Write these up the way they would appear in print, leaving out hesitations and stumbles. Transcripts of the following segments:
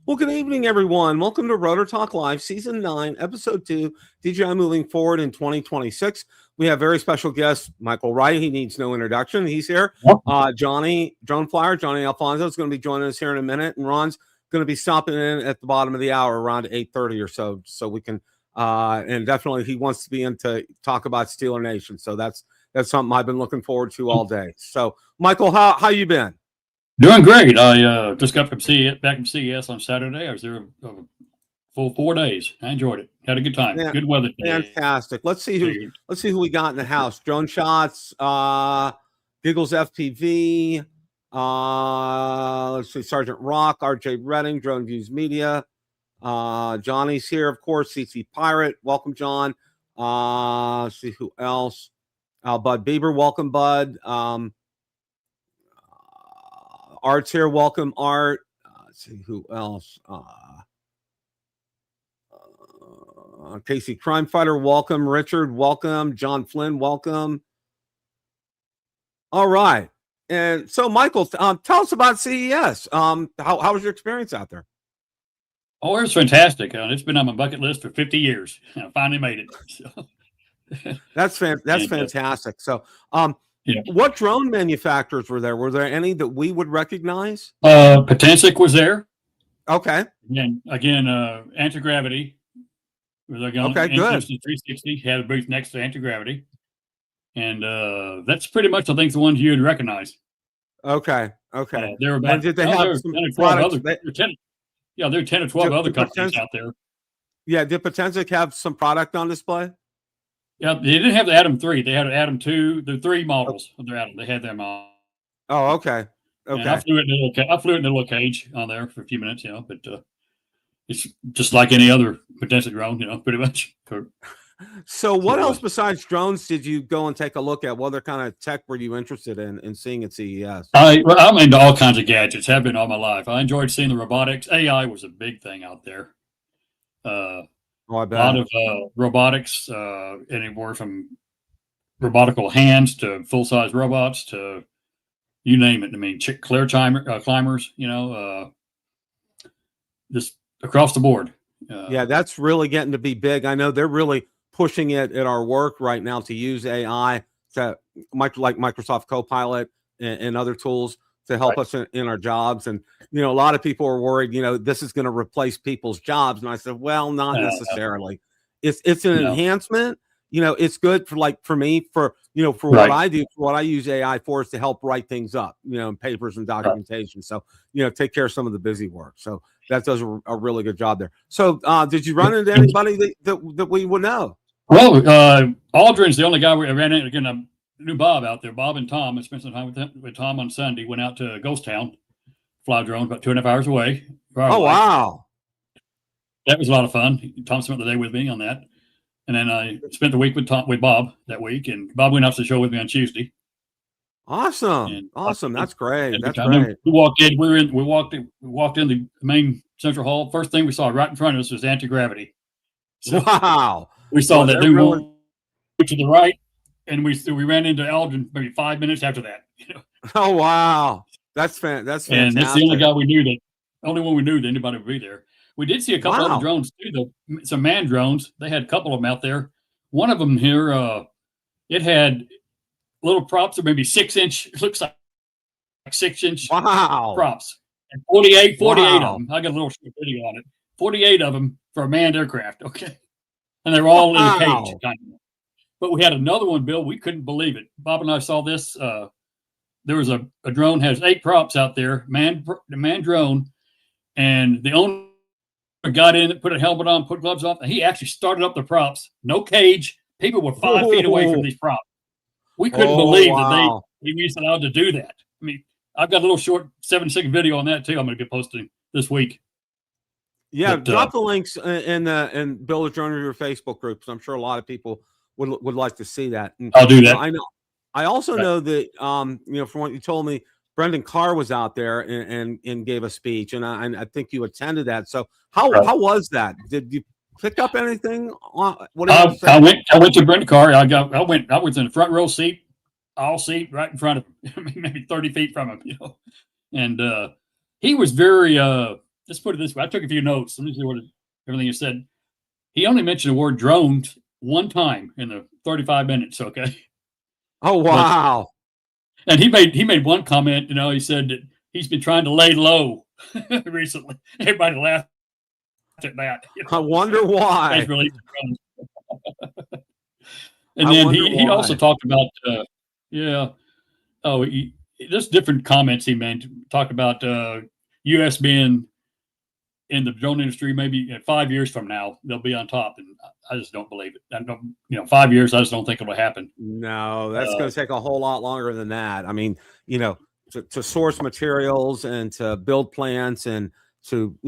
Well, good evening, everyone. Welcome to Rotor Talk Live, Season 9, Episode 2, DJI moving forward in 2026. We have very special guest, Michael Wright. He needs no introduction. He's here. Johnny, Drone Flyer, Johnny Alfonso is going to be joining us here in a minute. And Ron's going to be stopping in at the bottom of the hour around 8:30 or so we can, and definitely he wants to be in to talk about Steeler Nation. So that's something I've been looking forward to all day. So, Michael, how you been? Doing great. I just got back from CES on Saturday. I was there a full 4 days. I enjoyed it. Had a good time. Yeah, good weather today. Fantastic. Let's see who we got in the house. Drone Shots, Giggles FPV, let's see, Sergeant Rock, RJ Redding, Drone Views Media. Johnny's here, of course, CC Pirate. Welcome, John. Let's see who else. Bud Bieber, welcome, Bud. Art's here. Welcome, Art. Let's see who else. Casey Crime Fighter, welcome. Richard, welcome. John Flynn, welcome. All right. And so, Michael, tell us about CES. How was your experience out there? Oh, it was fantastic. It's been on my bucket list for 50 years. I finally made it. So. That's fantastic. So, yeah. What drone manufacturers were there? Were there any that we would recognize? Potensic was there. Okay. Again, anti-gravity. Okay, good. 360 had a booth next to anti-gravity, and that's pretty much, I think, the ones you would recognize. Okay. There were about. Did they have some products? There are 10 or 12 other companies out there. Yeah, did Potensic have some product on display? Yeah, they didn't have the Atom 3. They had an Atom 2. The 3 models of their Atom. They had them on. Oh, okay. And I flew it in a little cage on there for a few minutes, but it's just like any other Potensic drone, pretty much. So what else besides drones did you go and take a look at? What other kind of tech were you interested in seeing at CES? I'm into all kinds of gadgets. Have been all my life. I enjoyed seeing the robotics. AI was a big thing out there. I bet. A lot of robotics, anywhere from robotical hands to full-size robots to you name it. I mean, clear climbers, just across the board. Yeah, that's really getting to be big. I know they're really pushing it at our work right now to use AI to like Microsoft Copilot and other tools to help us in our jobs. And, a lot of people are worried, this is going to replace people's jobs. And I said, well, not necessarily. It's an enhancement. It's good for me, for what I do, for what I use AI for is to help write things up, in papers and documentation. So, take care of some of the busy work. So that does a really good job there. So did you run into anybody that we would know? Well, Aldrin's the only guy we ran into. Again, I knew Bob out there. Bob and Tom. I spent some time with Tom on Sunday. Went out to Ghost Town, fly drone about 2.5 hours away. Wow. That was a lot of fun. Tom spent the day with me on that. And then I spent the week with Bob that week, and Bob went out to the show with me on Tuesday. Awesome. That's great. That's great. We walked in. We walked in the main central hall. First thing we saw right in front of us was anti-gravity. So wow. We saw that new one to the right, and we ran into Aldrin maybe 5 minutes after that. Oh wow, that's fantastic. And that's the only guy we knew only one we knew that anybody would be there. We did see a couple other drones too, though. Some manned drones. They had a couple of them out there. One of them here, it had little props of maybe 6-inch. Looks like 6-inch props. And 48 of them. I got a little short video on it. 48 of them for a manned aircraft. Okay, and they were all in a cage. But we had another one, Bill. We couldn't believe it. Bob and I saw this. There was a drone has 8 props out there, manned drone, and the owner got in, put a helmet on, put gloves on. And he actually started up the props. No cage. People were 5 feet away from these props. We couldn't believe that he was allowed to do that. I mean, I've got a little short 7-second video on that too. I'm going to get posting this week. Yeah, drop the links and Bill, join your Facebook groups. I'm sure a lot of people would like to see that. And, I'll do that. I know. I also know that from what you told me, Brendan Carr was out there and gave a speech, and I think you attended that. So how was that? Did you pick up anything? What I went to Brendan Carr. I was in the front row seat, all seat right in front of him, maybe 30 feet from him, and he was very. Let's put it this way. I took a few notes. Let me see everything you said. He only mentioned the word drones one time in the 35 minutes. Okay. Oh wow! And he made one comment. He said that he's been trying to lay low recently. Everybody laughed at that. I wonder why. And then he also talked about there's different comments he made. Talked about U.S. being in the drone industry, maybe 5 years from now, they'll be on top. And I just don't believe it. I don't, 5 years, I just don't think it'll happen. No, that's going to take a whole lot longer than that. I mean, to source materials and to build plants and to,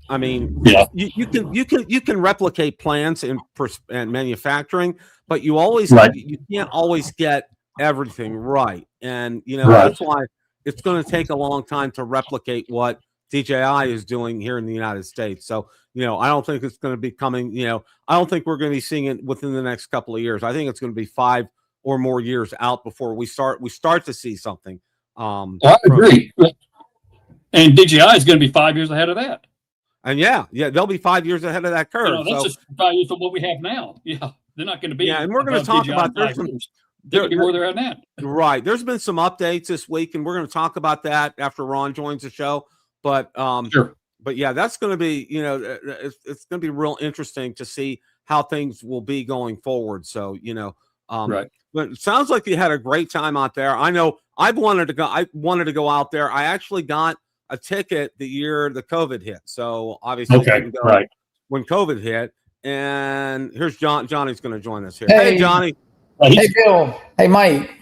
I mean, you can replicate plants and manufacturing, but you can't always get everything right. And, that's why it's going to take a long time to replicate what DJI is doing here in the United States. So, I don't think it's going to be coming, I don't think we're going to be seeing it within the next couple of years. I think it's going to be 5 or more years out before we start to see something. I agree. And DJI is going to be 5 years ahead of that. And they'll be 5 years ahead of that curve. That's just 5 years from what we have now. Yeah, they're not going to be. Yeah, and we're going to talk about they're going to be where they're at now. Right. There's been some updates this week, and we're going to talk about that after Ron joins the show. But sure. But yeah, that's going to be, it's going to be real interesting to see how things will be going forward. So, right. But it sounds like you had a great time out there. I know I wanted to go out there. I actually got a ticket the year the COVID hit. So obviously didn't go when COVID hit. And here's Johnny's going to join us here. Hey Johnny. Hey Bill. Hey Mike.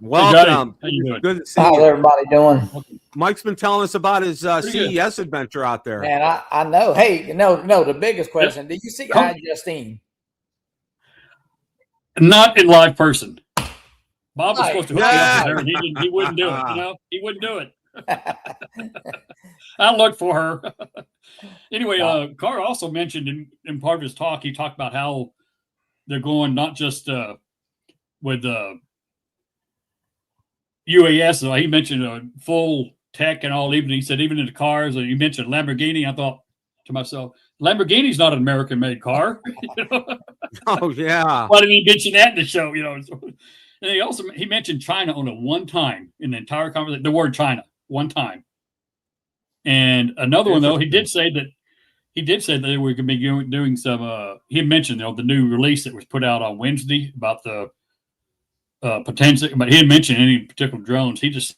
Welcome. Hey, how you doing? Good to see you. How's everybody doing? Mike's been telling us about his CES adventure out there. Man, I know. Hey, no, the biggest question, did you see Justine? Not in live person. Bob was supposed to hook me up with her, and he wouldn't do it. He wouldn't do it. I looked for her. Anyway, Carr also mentioned in part of his talk, he talked about how they're going not just with UAS. He mentioned full tech and all. Even he said even in the cars. He mentioned Lamborghini. I thought to myself, Lamborghini's not an American-made car. Oh yeah. Why didn't he mention that in the show? And he mentioned China on a one time in the entire conversation. The word China one time. And another one though, he did say that they were going to be doing some. He mentioned the new release that was put out on Wednesday about the potential, but he didn't mention any particular drones. He just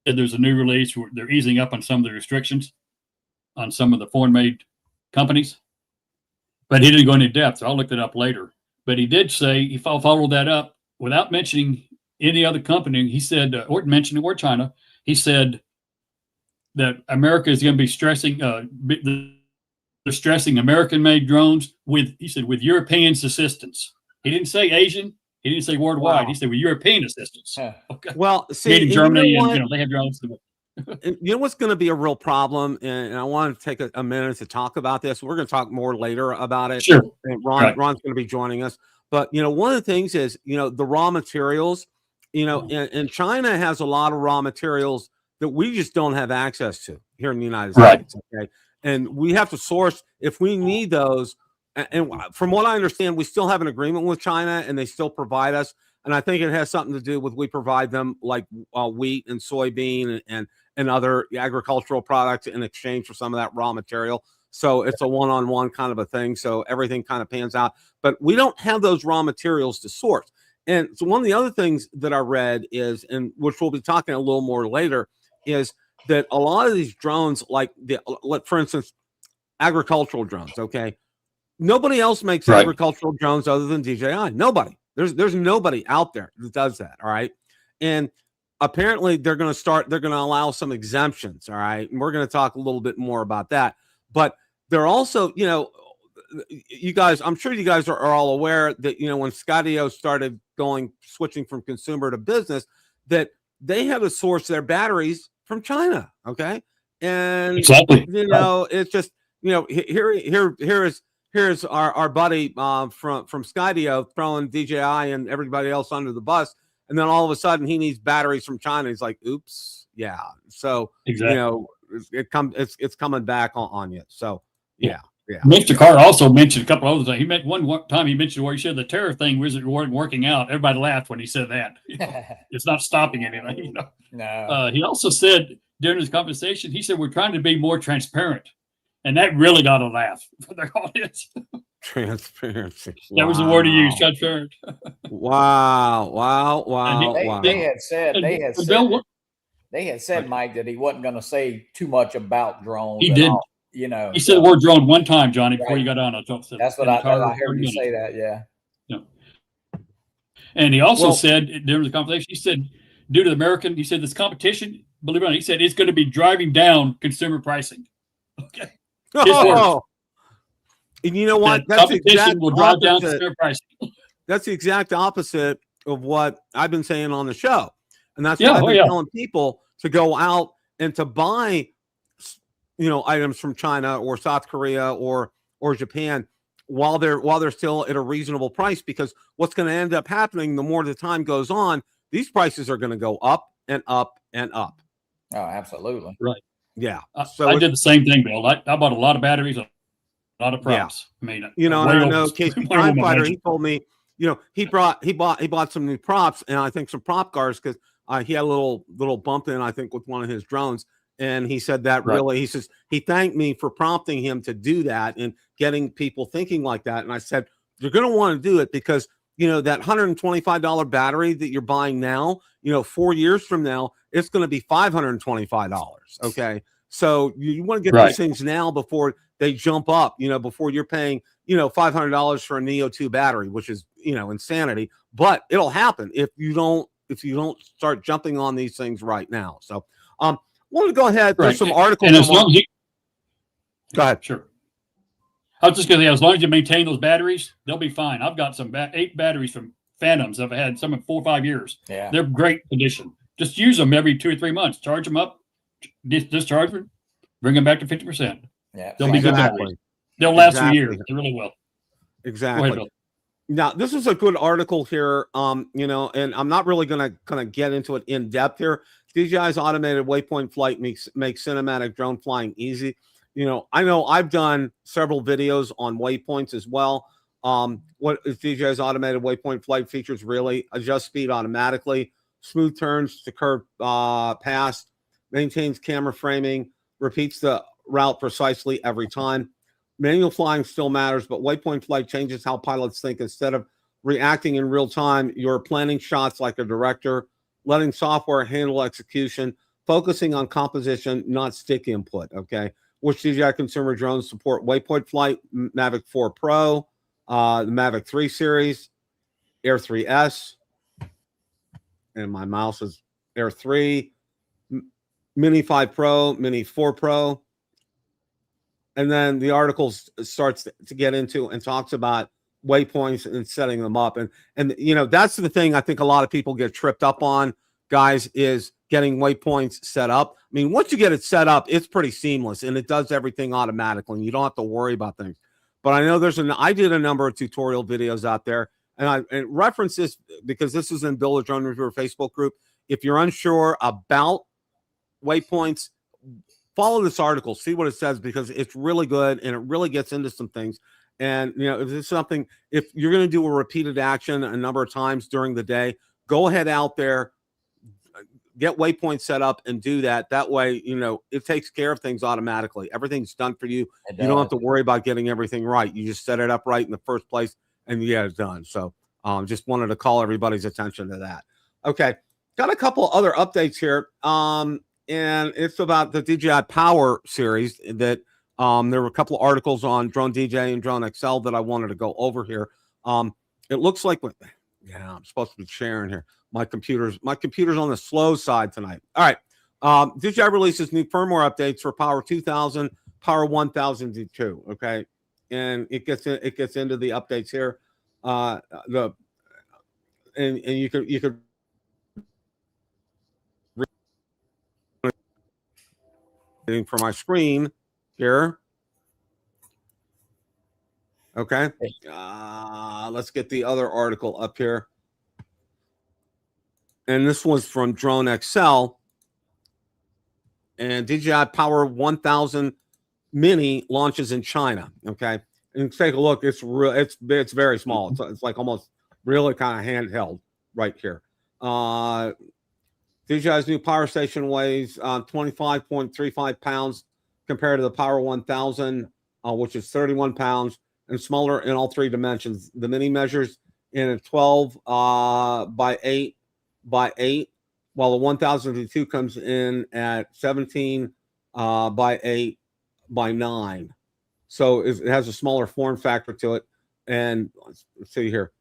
said there's a new release where they're easing up on some of the restrictions on some of the foreign-made companies. But he didn't go into depth. So I'll look it up later. But he did say he followed that up without mentioning any other company. He said, or mentioning or China. He said that America is going to be stressing they're stressing American-made drones with Europeans' assistance. He didn't say Asian. He didn't say worldwide. Wow. He said with European assistance. Okay. Well, see, meaning Germany, and they have drones. You know what's going to be a real problem, and I want to take a minute to talk about this. We're going to talk more later about it. Sure. And Ron's going to be joining us. But one of the things is the raw materials. And China has a lot of raw materials that we just don't have access to here in the United States. Okay, and we have to source if we need those. And from what I understand, we still have an agreement with China, and they still provide us. And I think it has something to do with we provide them like wheat and soybean and other agricultural products in exchange for some of that raw material. So it's a one-on-one kind of a thing. So everything kind of pans out. But we don't have those raw materials to source. And so one of the other things that I read is, and which we'll be talking a little more later, is that a lot of these drones, like for instance, agricultural drones, okay? Nobody else makes agricultural drones other than DJI. Nobody. There's nobody out there that does that. All right. And apparently they're going to allow some exemptions. All right. And we're going to talk a little bit more about that. But they're also, you guys, I'm sure you guys are all aware that, when Skydio started switching from consumer to business, that they had to source their batteries from China. Okay. And, Exactly. it's just, here's our buddy from Skydio throwing DJI and everybody else under the bus. And then all of a sudden he needs batteries from China. He's like, oops. Yeah. So, exactly. It's coming back on you. So, yeah. Yeah. Mr. Carr also mentioned a couple other things. He meant one time he mentioned where he said the tariff thing wasn't working out. Everybody laughed when he said that. It's not stopping anything. No. He also said during his conversation, he said we're trying to be more transparent, and that really got a laugh for their audience. Transparency. That was the word he used. Transparent. Wow. They had said, Mike, that he wasn't going to say too much about drones. He did. He said the word drone one time, Johnny, before you got on. That's what I heard you say that. Yeah. And he also said during the conversation, he said, due to he said this competition, believe it or not, he said it's going to be driving down consumer pricing. Okay. And you know what? That's competition will drive down consumer pricing. That's the exact opposite of what I've been saying on the show. And that's why I've been telling people to go out and to buy items from China or South Korea or Japan while they're still at a reasonable price, because what's going to end up happening, the more the time goes on, these prices are going to go up and up and up. Oh, absolutely. Right. Yeah. So I did the same thing, Bill. I bought a lot of batteries, a lot of props. Yeah. I mean, I know Casey Crime Fighter, he told me, he bought some new props, and I think some prop guards, because he had a little bump in, I think, with one of his drones. And he said that really, he says, he thanked me for prompting him to do that and getting people thinking like that. And I said, you're going to want to do it because, that $125 battery that you're buying now, 4 years from now, it's going to be $525. Okay. So you want to get these things now before they jump up, before you're paying, $500 for a Neo 2 battery, which is, insanity, but it'll happen if you don't start jumping on these things right now. So, wanted to go ahead. There's some articles. And as long as go ahead. Sure. I was just going to say, as long as you maintain those batteries, they'll be fine. I've got some 8 batteries from Phantoms. I've had some in 4 or 5 years. Yeah. They're great condition. Just use them every 2 or 3 months. Charge them up, discharge them, bring them back to 50%. Yeah. They'll be good batteries. They'll last for years. They really will. Exactly. Go ahead, now, this is a good article here, and I'm not really going to get into it in depth here. DJI's automated waypoint flight makes cinematic drone flying easy. I know I've done several videos on waypoints as well. What is DJI's automated waypoint flight features really? Adjust speed automatically, smooth turns to curve pass, maintains camera framing, repeats the route precisely every time. Manual flying still matters, but waypoint flight changes how pilots think. Instead of reacting in real time, you're planning shots like a director, letting software handle execution, focusing on composition, not stick input, okay? Which DJI consumer drones support waypoint flight? Mavic 4 Pro, the Mavic 3 series, Air 3S, and my mouse is Air 3, Mini 5 Pro, Mini 4 Pro. And then the article starts to get into and talks about waypoints and setting them up. And that's the thing I think a lot of people get tripped up on, guys, is getting waypoints set up. I mean, once you get it set up, it's pretty seamless and it does everything automatically and you don't have to worry about things. But I know I did a number of tutorial videos out there, and I reference this because this is in Builder Drone Reviewer Facebook group. If you're unsure about waypoints, follow this article, see what it says, because it's really good and it really gets into some things. And, if it's something, if you're going to do a repeated action a number of times during the day, go ahead out there, get waypoints set up and do that. That way, it takes care of things automatically. Everything's done for you. You don't have to worry about getting everything right. You just set it up right in the first place and you get it done. So just wanted to call everybody's attention to that. Okay. Got a couple other updates here. And it's about the DJI Power series that there were a couple of articles on Drone DJ and Drone XL that I wanted to go over here. It looks like, I'm supposed to be sharing here. my computer's on the slow side tonight. All right. DJI releases new firmware updates for Power 2000, Power 1002. Okay, and it gets into the updates here. And you could read for my screen here. Okay, let's get the other article up here. And this was from Drone Excel. And DJI Power 1000 Mini launches in China. Okay, and take a look. It's real. It's very small. It's like almost really kind of handheld right here. DJI's new power station weighs 25.35 pounds compared to the Power 1000, which is 31 pounds and smaller in all three dimensions. The Mini measures in a 12 by 8 by 8, while the 1002 comes in at 17 by 8 by 9. So it has a smaller form factor to it. And let's see here.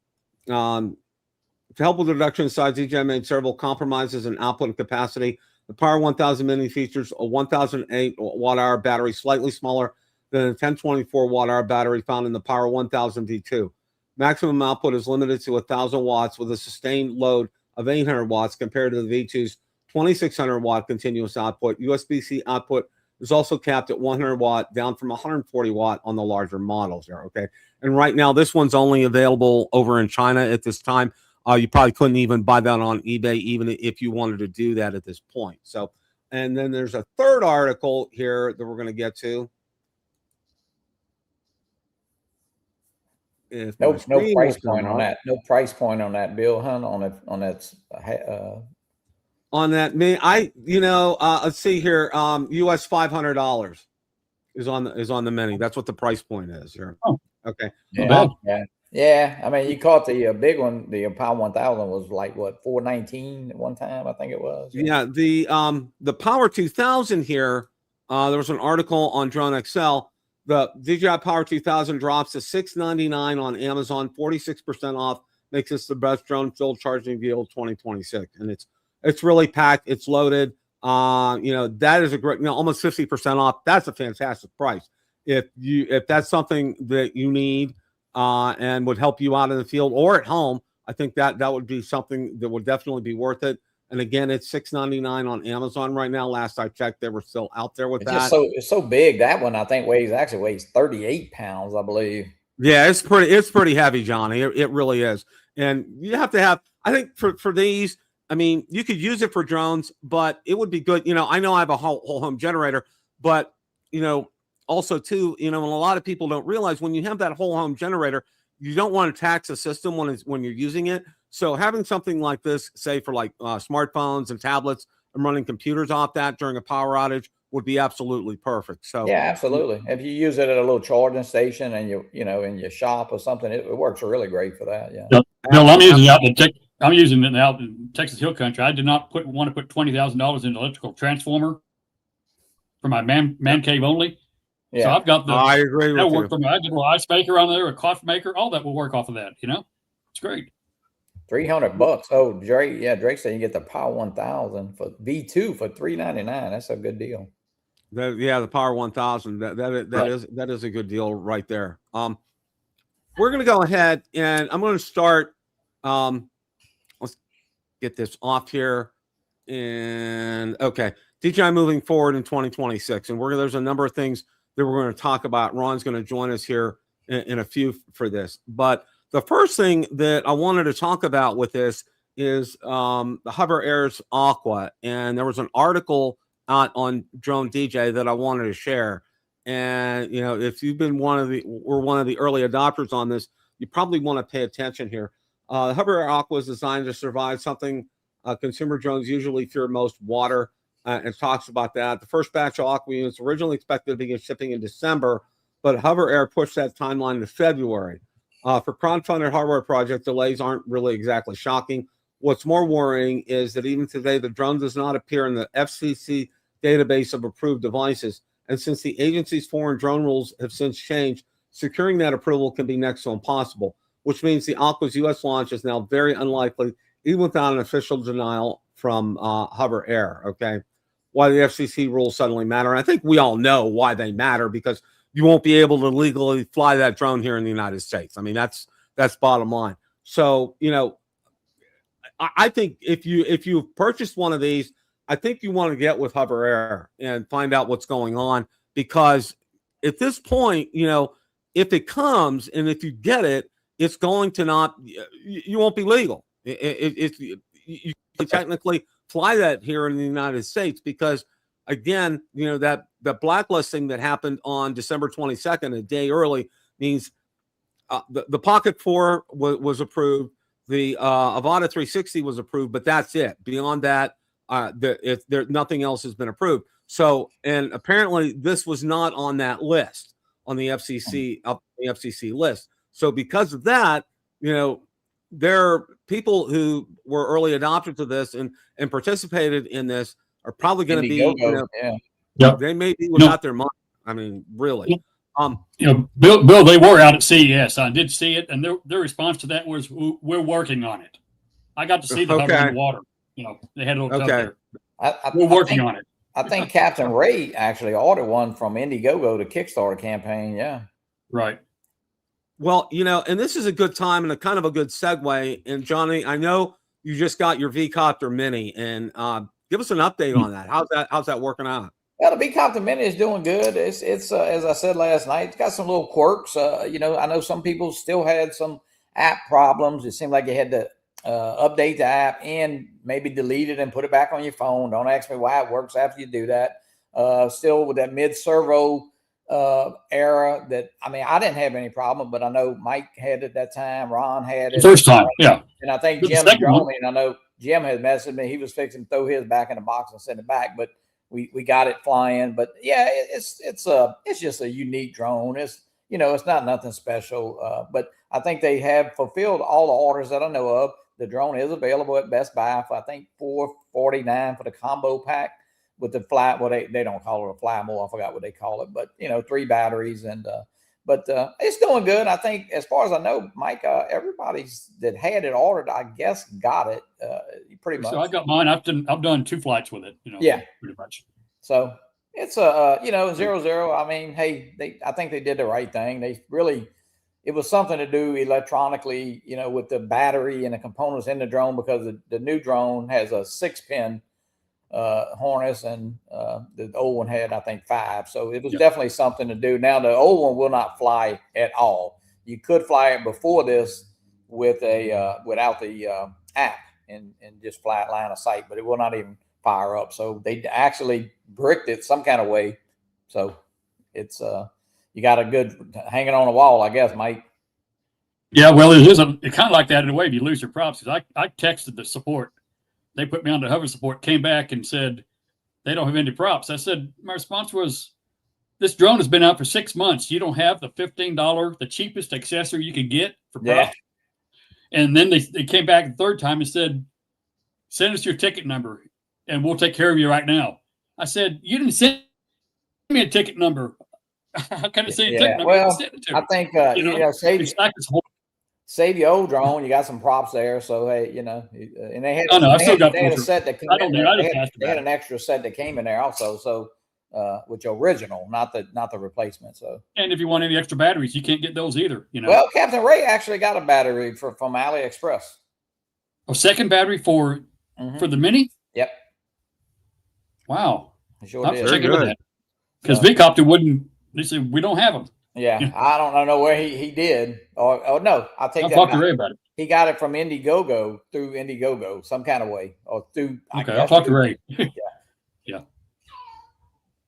To help with the reduction in size, DJI made several compromises in output and capacity. The Power 1000 Mini features a 1008 watt-hour battery, slightly smaller than a 1024 watt-hour battery found in the Power 1000 V2. Maximum output is limited to 1,000 watts with a sustained load of 800 watts compared to the V2's 2,600 watt continuous output. USB-C output is also capped at 100 watt, down from 140 watt on the larger models there. Okay, and right now this one's only available over in China at this time. You probably couldn't even buy that on eBay, even if you wanted to do that at this point. So, and then there's a third article here that we're going to get to. No price point on that. No price point on that, Bill Hunt, on that. On that, let's see here. US $500 is on the Mini. That's what the price point is here. Oh, okay. Yeah. I mean, you caught the big one. The Power 1000 was like what, $419 at one time, I think it was. Yeah. The Power 2000 here. There was an article on Drone Excel. The DJI Power 2000 drops to $699 on Amazon, 46% off. Makes this the best drone field charging deal of 2026, and it's really packed. It's loaded. That is a great, almost 50% off. That's a fantastic price. If that's something that you need and would help you out in the field or at home, I think that would be something that would definitely be worth it. And again, it's $699 on Amazon right now. Last I checked, they were still out there with that. It's so big. That one I think weighs 38 pounds, I believe. Yeah, it's pretty heavy, Johnny. It really is. And you have to have, I think for these, I mean, you could use it for drones, but it would be good. I know I have a whole home generator, but also too, and a lot of people don't realize when you have that whole home generator, you don't want to tax the system when you're using it. So having something like this, say for like smartphones and tablets, and running computers off that during a power outage would be absolutely perfect. So yeah, absolutely. If you use it at a little charging station and in your shop or something, it works really great for that. Yeah. No, I'm using it out in Texas Hill Country. I did not want to put $20,000 in an electrical transformer for my man cave only. Yeah. So I've got I agree with you. I did a little ice maker on there, a coffee maker, all that will work off of that. It's great. $300. Oh, Drake said you get the Power 1000 for V2 for $399. That's a good deal. The Power 1000. That is a good deal right there. We're going to go ahead and I'm going to start. Let's get this off here. And okay, DJI moving forward in 2026, and there's a number of things that we're going to talk about. Ron's going to join us here in a few for this, but the first thing that I wanted to talk about with this is the Hover Air's Aqua, and there was an article out on Drone DJ that I wanted to share. And if you've been one of the early adopters on this, you probably want to pay attention here. The Hover Air Aqua is designed to survive something consumer drones usually fear most: water. And talks about that. The first batch of Aqua units originally expected to begin shipping in December, but Hover Air pushed that timeline to February. For crowdfunded hardware project, delays aren't really exactly shocking. What's more worrying is that even today, the drone does not appear in the FCC database of approved devices. And since the agency's foreign drone rules have since changed, securing that approval can be next to impossible, which means the Aqua's U.S. launch is now very unlikely, even without an official denial from Hover Air. Okay, why the FCC rules suddenly matter? And I think we all know why they matter, because you won't be able to legally fly that drone here in the United States. I mean, that's bottom line. So, you know, I think if you've purchased one of these, I think you want to get with Hover Air and find out what's going on, because at this point, you know, if it comes and if you get it, it's going to not, you won't be legal. You technically fly that here in the United States, because again, you know, that the blacklisting that happened on December 22nd, a day early, means the Pocket 4 was approved. The Avata 360 was approved, but that's it. Beyond that, nothing else has been approved. So, and apparently this was not on that list, on the FCC list. So because of that, you know, there are people who were early adopters of this and participated in this are probably going to be, you know, they may be without their money. I mean, really. You know, Bill, they were out at CES. I did see it, and their response to that was, "We're working on it." I got to see the hover in the water. You know, they had a little tub there. We're working on it. I think Captain Ray actually ordered one from Indiegogo, the Kickstarter campaign. Yeah. Right. Well, you know, and this is a good time and a kind of a good segue. And Johnny, I know you just got your V-Copter Mini, and give us an update on that. How's that working out? Well, the V-Copter Mini is doing good. It's as I said last night, it's got some little quirks. You know, I know some people still had some app problems. It seemed like you had to update the app and maybe delete it and put it back on your phone. Don't ask me why it works after you do that. Still with that mid-servo era that, I mean, I didn't have any problem, but I know Mike had it that time. Ron had it. First time, yeah. And I think Jim drove me, and I know Jim had messaged me. He was fixing to throw his back in the box and send it back, but we got it flying. But yeah, it's just a unique drone. It's, you know, it's not nothing special, but I think they have fulfilled all the orders that I know of. The drone is available at Best Buy for, I think, $449 for the combo pack with the fly. Well, they don't call it a fly more. I forgot what they call it, but you know, 3 batteries, and but it's doing good. I think, as far as I know, Mike, everybody's that had it ordered, I guess, got it pretty much. So I got mine. I've done 2 flights with it. You know, yeah, pretty much. So it's you know, 0. I mean, hey, I think they did the right thing. They really, it was something to do electronically, you know, with the battery and the components in the drone, because the new drone has a 6-pin harness, and the old one had, I think, 5. So it was definitely something to do. Now the old one will not fly at all. You could fly it before this with a without the app and just fly it line of sight, but it will not even fire up. So they actually bricked it some kind of way. So it's you got a good hanging on the wall, I guess, Mike. Yeah, well, it is kind of like that in a way if you lose your props. I texted the support. They put me on the hover support, came back and said they don't have any props. I said, my response was, this drone has been out for 6 months. You don't have the $15, the cheapest accessory you could get for props. Yeah. And then they came back the third time and said, send us your ticket number and we'll take care of you right now. I said, you didn't send me a ticket number. How can I send you a ticket number? Well, I think, you know, save your old drone. You got some props there, so hey, you know, and they had, they had a set that came in there. They had an extra set that came in there also. So, with your original, not the replacement. So, and if you want any extra batteries, you can't get those either. You know. Well, Captain Ray actually got a battery from AliExpress. A second battery for the Mini. Yep. Wow. Sure I'll did. check into that, because V-Copter wouldn't. They said we don't have them. Yeah, I don't know where he did. Or no, I'll take that. Talk to Ray about it. He got it from Indiegogo, through Indiegogo, some kind of way, or through. Okay, I'll talk to Ray. Yeah.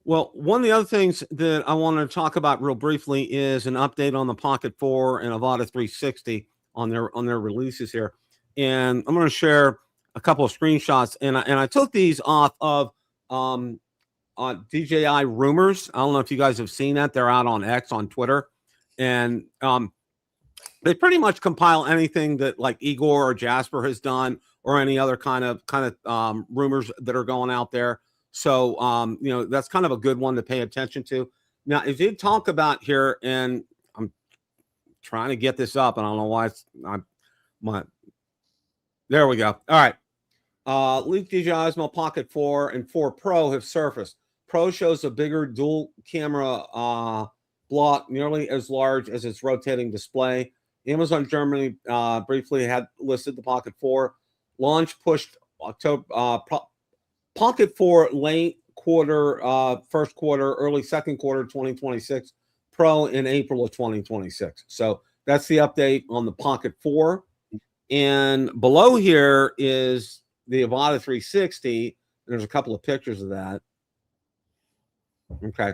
Well, one of the other things that I wanted to talk about real briefly is an update on the Pocket 4 and Avata 360 on their releases here, and I'm going to share a couple of screenshots, and I took these off of DJI rumors. I don't know if you guys have seen that. They're out on X, on Twitter, and they pretty much compile anything that like Igor or Jasper has done, or any other kind of rumors that are going out there. So you know, that's kind of a good one to pay attention to. Now, if you talk about here, and I'm trying to get this up, and I don't know why it's my There we go. All right. Leaked DJI Osmo Pocket 4 and 4 Pro have surfaced. Pro shows a bigger dual camera block, nearly as large as its rotating display. Amazon Germany briefly had listed the Pocket 4. Launch pushed October. Pocket 4 late quarter, first quarter, early second quarter 2026. Pro in April of 2026. So that's the update on the Pocket 4. And below here is the Avata 360. There's a couple of pictures of that. Okay.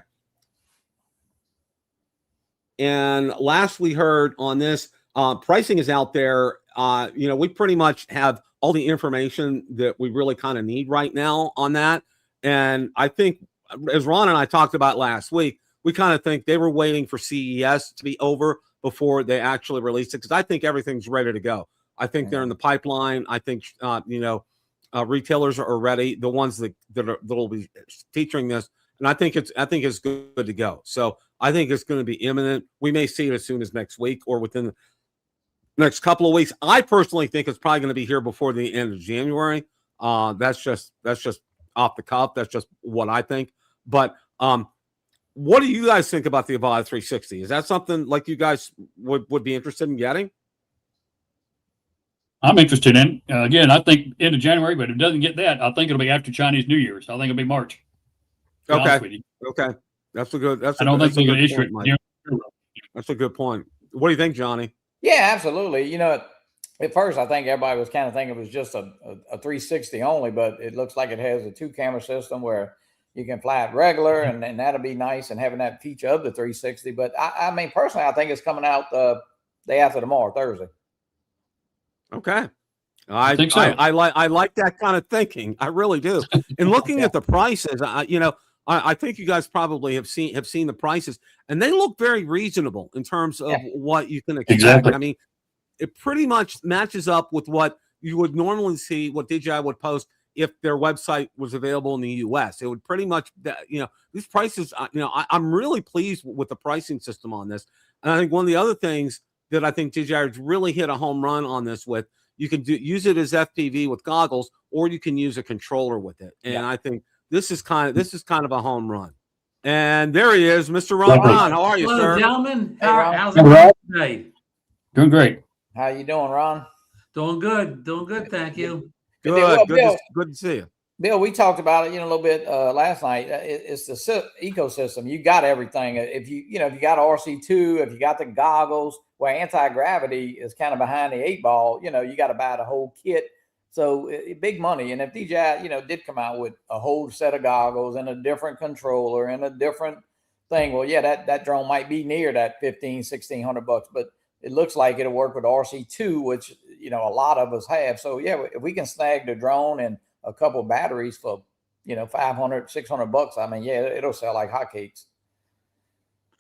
And last we heard on this, pricing is out there. We pretty much have all the information that we really kind of need right now on that. And I think, as Ron and I talked about last week, we kind of think they were waiting for CES to be over before they actually released it, because I think everything's ready to go. I think they're in the pipeline. I think, retailers are ready, the ones that will be featuring this. And I think it's good to go. So I think it's going to be imminent. We may see it as soon as next week or within the next couple of weeks. I personally think it's probably going to be here before the end of January. That's just off the cuff. That's just what I think. But what do you guys think about the Avata 360? Is that something like you guys would be interested in getting? I'm interested in. Again, I think end of January, but if it doesn't get that, I think it'll be after Chinese New Year's. I think it'll be March. Okay. Okay. That's a good. I don't think they're going to issue it. That's a good point. What do you think, Johnny? Yeah, absolutely. At first, I think everybody was kind of thinking it was just a 360 only, but it looks like it has a 2-camera system where you can fly it regular, and that'll be nice, and having that feature of the 360. But I mean, personally, I think it's coming out the day after tomorrow, Thursday. Okay. I think so. I like that kind of thinking. I really do. And looking at the prices, I think you guys probably have seen the prices, and they look very reasonable in terms of what you can expect. Exactly. I mean, it pretty much matches up with what you would normally see, what DJI would post if their website was available in the US. It would pretty much, these prices, I'm really pleased with the pricing system on this. And I think one of the other things that I think DJI has really hit a home run on this with, you can use it as FPV with goggles, or you can use a controller with it. And I think this is kind of a home run. And there he is, Mr. Ron. Ron, how are you, Hello, sir? gentlemen. Hey, Ron. How's it going today? Doing great. How you doing, Ron? Doing good. Doing good. Thank you. Good. Bill, Good to see you. Bill, we talked about it, a little bit last night. It's the ecosystem. You got everything. If you got RC2, if you got the goggles, where anti-gravity is kind of behind the 8-ball, you got to buy the whole kit. So big money. And if DJI, did come out with a whole set of goggles and a different controller and a different thing, well, yeah, that drone might be near that $1,500-$1,600, but it looks like it'll work with RC2, which, a lot of us have. So yeah, if we can snag the drone and a couple of batteries for, $500-$600, I mean, yeah, it'll sell like hotcakes.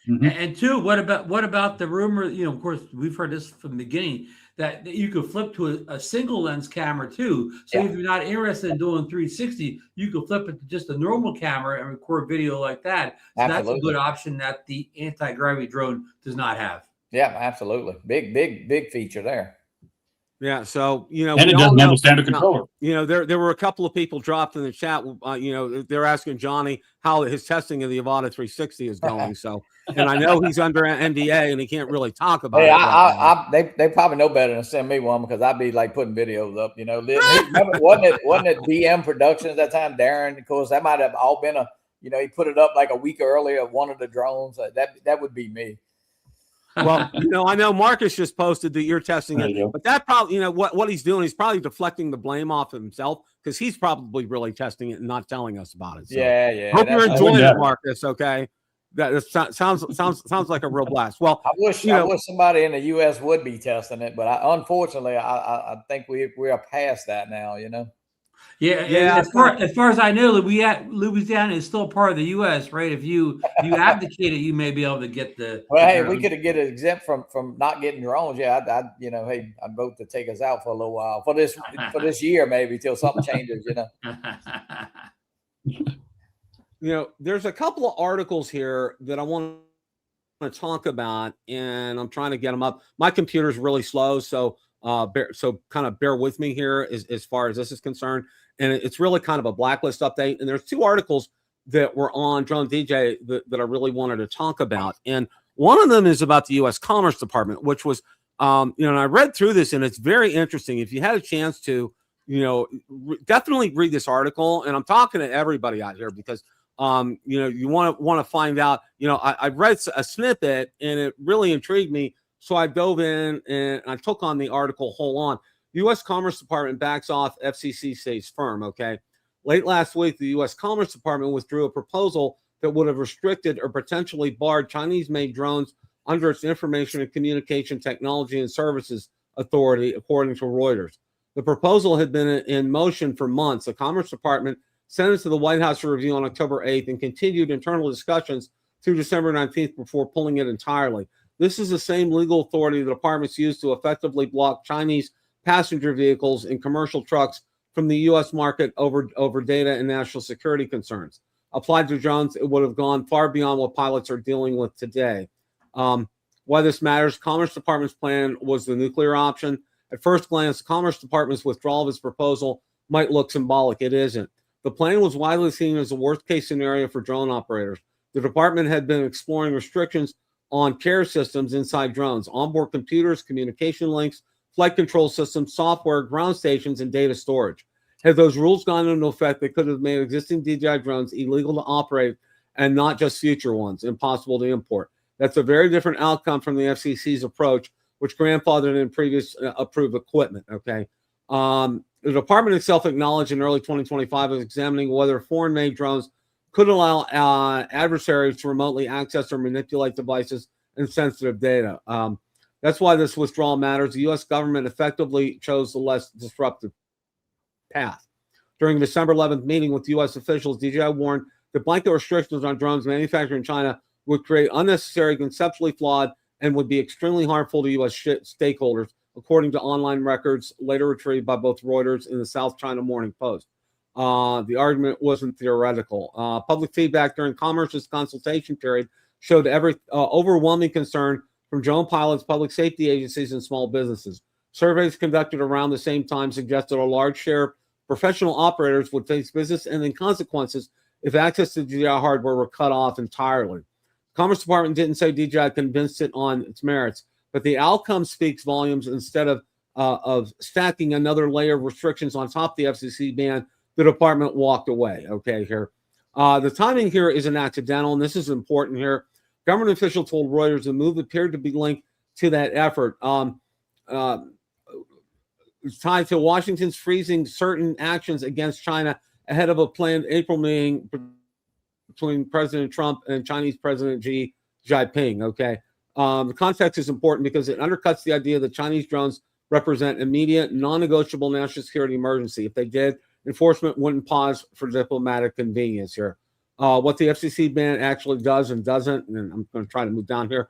Mm-hmm. And two, what about the rumor? Of course, we've heard this from the beginning that you could flip to a single lens camera too. So if you're not interested in doing 360, you could flip it to just a normal camera and record video like that. So that's a good option that the anti-gravity drone does not have. Yeah, absolutely. Big feature there. Yeah, so and it doesn't have a standard controller. There were a couple of people dropped in the chat. They're asking Johnny how his testing of the Avata 360 is going. So, and I know he's under NDA and he can't really talk about it. They probably know better than send me one, because I'd be like putting videos up. Wasn't it DM Productions that time? Darren, of course, that might have all been he put it up like a week earlier of one of the drones. That would be me. Well, I know Marcus just posted that you're testing it, but that probably, what he's doing, he's probably deflecting the blame off of himself, because he's probably really testing it and not telling us about it. So yeah. Hope you're enjoying it, Marcus. Okay, that sounds like a real blast. Well, I wish somebody in the U.S. would be testing it, but unfortunately, I think we are past that now. Yeah. As far as I know, Louisiana is still part of the U.S., right? If you abdicate it, you may be able to get the. Well, hey, we could get it exempt from not getting drones. Yeah, I'd vote to take us out for a little while for this year, maybe till something changes. There's a couple of articles here that I want to talk about, and I'm trying to get them up. My computer's really slow, so So kind of bear with me here as far as this is concerned. And it's really kind of a blacklist update. And there's 2 articles that were on Drone DJ that I really wanted to talk about. And one of them is about the U.S. Commerce Department, which was, and I read through this, and it's very interesting. If you had a chance to, definitely read this article. And I'm talking to everybody out here because, you want to find out. I read a snippet, and it really intrigued me. So I dove in and I took on the article whole on. U.S. Commerce Department backs off FCC says firm. Okay. Late last week, the U.S. Commerce Department withdrew a proposal that would have restricted or potentially barred Chinese-made drones under its Information and Communication Technology and Services Authority, according to Reuters. The proposal had been in motion for months. The Commerce Department sent it to the White House for review on October 8th and continued internal discussions through December 19th before pulling it entirely. This is the same legal authority the departments used to effectively block Chinese passenger vehicles and commercial trucks from the U.S. market over data and national security concerns. Applied to drones, it would have gone far beyond what pilots are dealing with today. Why this matters, Commerce Department's plan was the nuclear option. At first glance, the Commerce Department's withdrawal of its proposal might look symbolic. It isn't. The plan was widely seen as a worst-case scenario for drone operators. The department had been exploring restrictions on care systems inside drones, onboard computers, communication links, flight control systems, software, ground stations, and data storage. Had those rules gone into effect, they could have made existing DJI drones illegal to operate and not just future ones, impossible to import. That's a very different outcome from the FCC's approach, which grandfathered in previous approved equipment, okay? The department itself acknowledged in early 2025 was examining whether foreign-made drones could allow adversaries to remotely access or manipulate devices and sensitive data. That's why this withdrawal matters. The U.S. government effectively chose the less disruptive path. During the December 11th meeting with U.S. officials, DJI warned that blanket restrictions on drones manufactured in China would create unnecessary, conceptually flawed, and would be extremely harmful to U.S. stakeholders, according to online records later retrieved by both Reuters and the South China Morning Post. The argument wasn't theoretical. Public feedback during Commerce's consultation period showed overwhelming concern from drone pilots, public safety agencies, and small businesses. Surveys conducted around the same time suggested a large share of professional operators would face business-ending consequences if access to DJI hardware were cut off entirely. The Commerce Department didn't say DJI convinced it on its merits, but the outcome speaks volumes. Instead of stacking another layer of restrictions on top of the FCC ban, the department walked away. Okay, here. The timing here isn't accidental, and this is important here. Government official told Reuters the move appeared to be linked to that effort. It's tied to Washington's freezing certain actions against China ahead of a planned April meeting between President Trump and Chinese President Xi Jinping. Okay. The context is important because it undercuts the idea that Chinese drones represent immediate, non-negotiable national security emergency. If they did, enforcement wouldn't pause for diplomatic convenience here. What the FCC ban actually does and doesn't, and I'm going to try to move down here.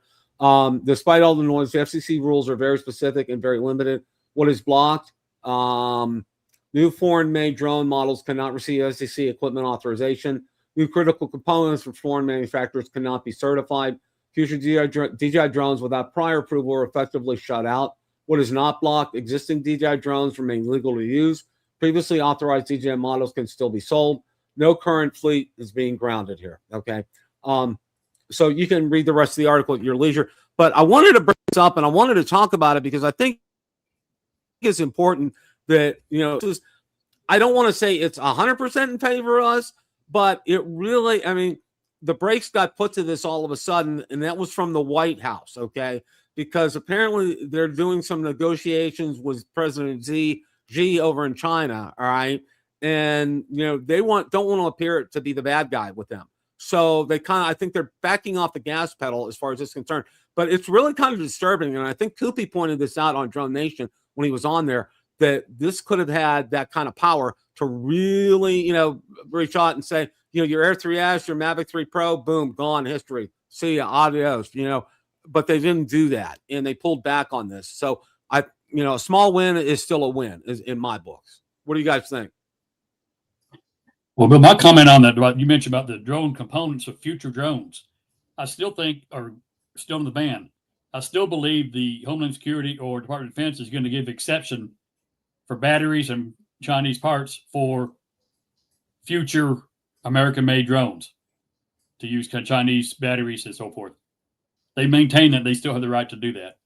Despite all the noise, the FCC rules are very specific and very limited. What is blocked? New foreign-made drone models cannot receive FCC equipment authorization. New critical components from foreign manufacturers cannot be certified. Future DJI drones without prior approval are effectively shut out. What is not blocked? Existing DJI drones remain legal to use. Previously authorized DJI models can still be sold. No current fleet is being grounded here. Okay. So you can read the rest of the article at your leisure. But I wanted to bring this up and I wanted to talk about it because I think it's important that, I don't want to say it's 100% in favor of us, but it really, the brakes got put to this all of a sudden, and that was from the White House, okay? Because apparently they're doing some negotiations with President Xi over in China, all right? And, they don't want to appear to be the bad guy with them. So I think they're backing off the gas pedal as far as this is concerned. But it's really kind of disturbing, and I think Koopy pointed this out on Drone Nation when he was on there, that this could have had that kind of power to really, reach out and say, your Air 3S, your Mavic 3 Pro, boom, gone, history. See ya, adios, But they didn't do that, and they pulled back on this. So, a small win is still a win in my books. What do you guys think? Well, but my comment on that, you mentioned about the drone components of future drones, I still think are still in the ban. I still believe the Homeland Security or Department of Defense is going to give exception for batteries and Chinese parts for future American-made drones to use Chinese batteries and so forth. They maintain that they still have the right to do that.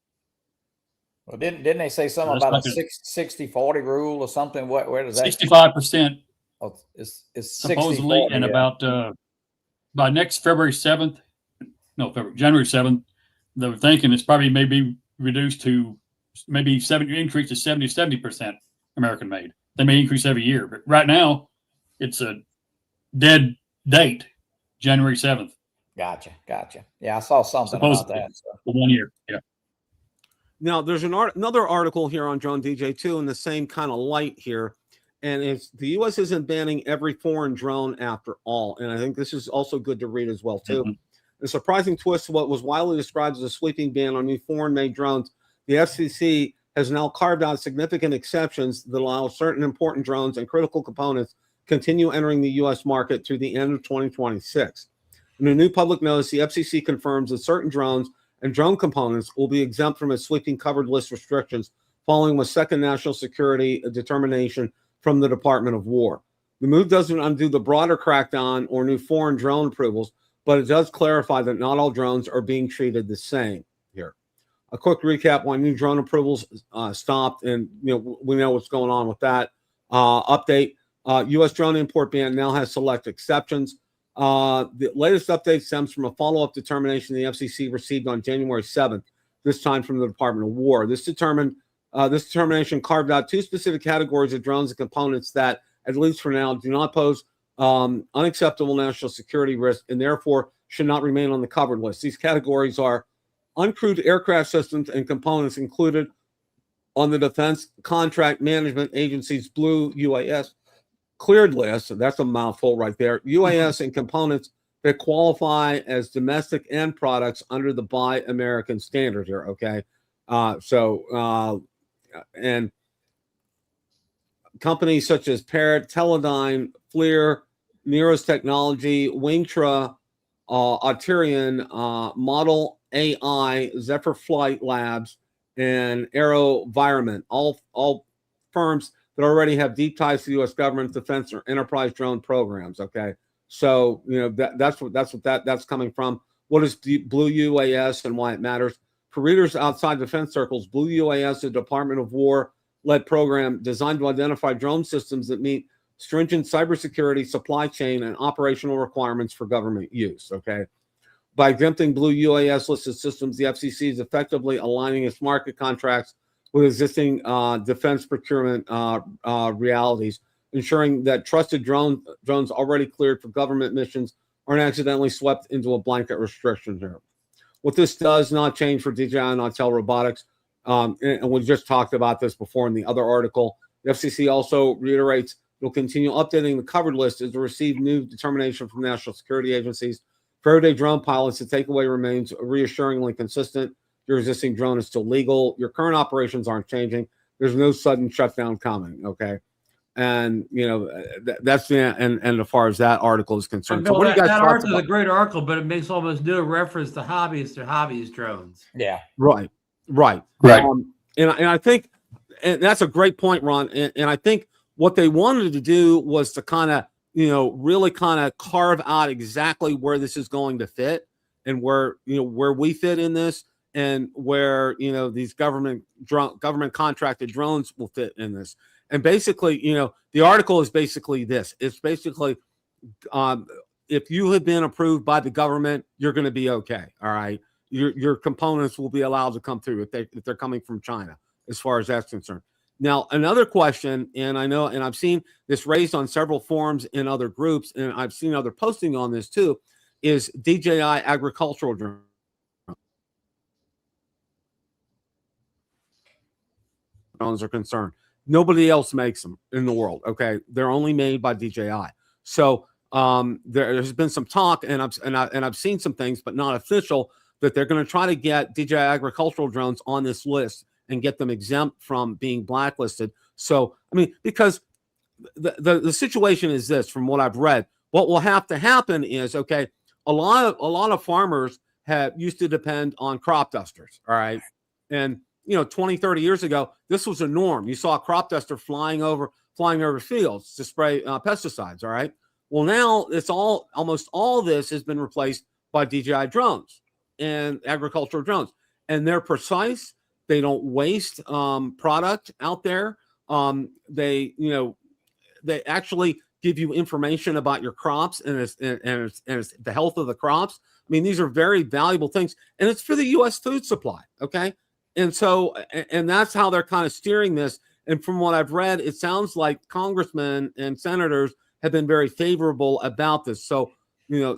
Well, didn't they say something about a 60-40 rule or something? Where does that? 65%. Oh, it's supposedly, 60-40, and yeah. about by next January 7th, they're thinking it's probably maybe reduced to maybe increase to 70% American made. They may increase every year, but right now it's a dead date, January 7th. Gotcha. Yeah, I saw something supposedly about that. So. For 1 year. Yeah. Now, there's another article here on Drone DJ too, in the same kind of light here, and it's the U.S. isn't banning every foreign drone after all, and I think this is also good to read as well too. A surprising twist to what was widely described as a sweeping ban on new foreign-made drones, the FCC has now carved out significant exceptions that allow certain important drones and critical components continue entering the U.S. market through the end of 2026. In a new public notice, the FCC confirms that certain drones and drone components will be exempt from its sweeping covered list restrictions following a second national security determination from the Department of War. The move doesn't undo the broader crackdown or new foreign drone approvals, but it does clarify that not all drones are being treated the same here. A quick recap: why new drone approvals stopped, and we know what's going on with that. Update: U.S. drone import ban now has select exceptions. The latest update stems from a follow-up determination the FCC received on January 7th, this time from the Department of War. This determination carved out two specific categories of drones and components that, at least for now, do not pose unacceptable national security risk and therefore should not remain on the covered list. These categories are uncrewed aircraft systems and components included on the Defense Contract Management Agency's Blue UAS cleared list. So that's a mouthful right there. UAS and components that qualify as domestic end products under the Buy American standard here. Okay. And companies such as Parrot, Teledyne, FLIR, Neros Technology, Wingtra, Auterion, Model AI, Zephyr Flight Labs, and AeroVironment, all firms that already have deep ties to the U.S. government, defense, or enterprise drone programs. Okay, so that's coming from. What is Blue UAS and why it matters for readers outside defense circles? Blue UAS is a Department of War-led program designed to identify drone systems that meet stringent cybersecurity, supply chain, and operational requirements for government use. Okay, by exempting Blue UAS listed systems, the FCC is effectively aligning its market contracts with existing defense procurement realities, ensuring that trusted drones already cleared for government missions aren't accidentally swept into a blanket restriction here. What this does not change for DJI and Autel Robotics, and we just talked about this before in the other article. The FCC also reiterates it will continue updating the covered list as it receives new determination from national security agencies. For everyday drone pilots, the takeaway remains reassuringly consistent. Your existing drone is still legal. Your current operations aren't changing. There's no sudden shutdown coming. Okay, and that's the and as far as that article is concerned. So what do you guys? That article is a great article, but it makes almost no reference to hobbyist drones. Yeah, right. And I think, and that's a great point, Ron. And I think what they wanted to do was to kind of really kind of carve out exactly where this is going to fit and where we fit in this. And where these government contracted drones will fit in this, and basically, the article is basically this. It's basically, if you have been approved by the government, you're going to be okay. All right, your components will be allowed to come through if they're coming from China, as far as that's concerned. Now, another question, and I know, and I've seen this raised on several forums in other groups, and I've seen other posting on this too, is DJI agricultural drones. Drones are concerned. Nobody else makes them in the world. Okay, they're only made by DJI. So there's been some talk, and I've seen some things, but not official, that they're going to try to get DJI agricultural drones on this list and get them exempt from being blacklisted. So I mean, because the situation is this, from what I've read, what will have to happen is, okay, a lot of farmers used to depend on crop dusters. All right. And, 20, 30 years ago, this was a norm. You saw a crop duster flying over fields to spray pesticides. All right. Well, now almost all this has been replaced by DJI drones and agricultural drones, and they're precise. They don't waste product out there. They actually give you information about your crops and it's the health of the crops. I mean, these are very valuable things, and it's for the U.S. food supply. Okay. And so, and that's how they're kind of steering this. And from what I've read, it sounds like congressmen and senators have been very favorable about this. So,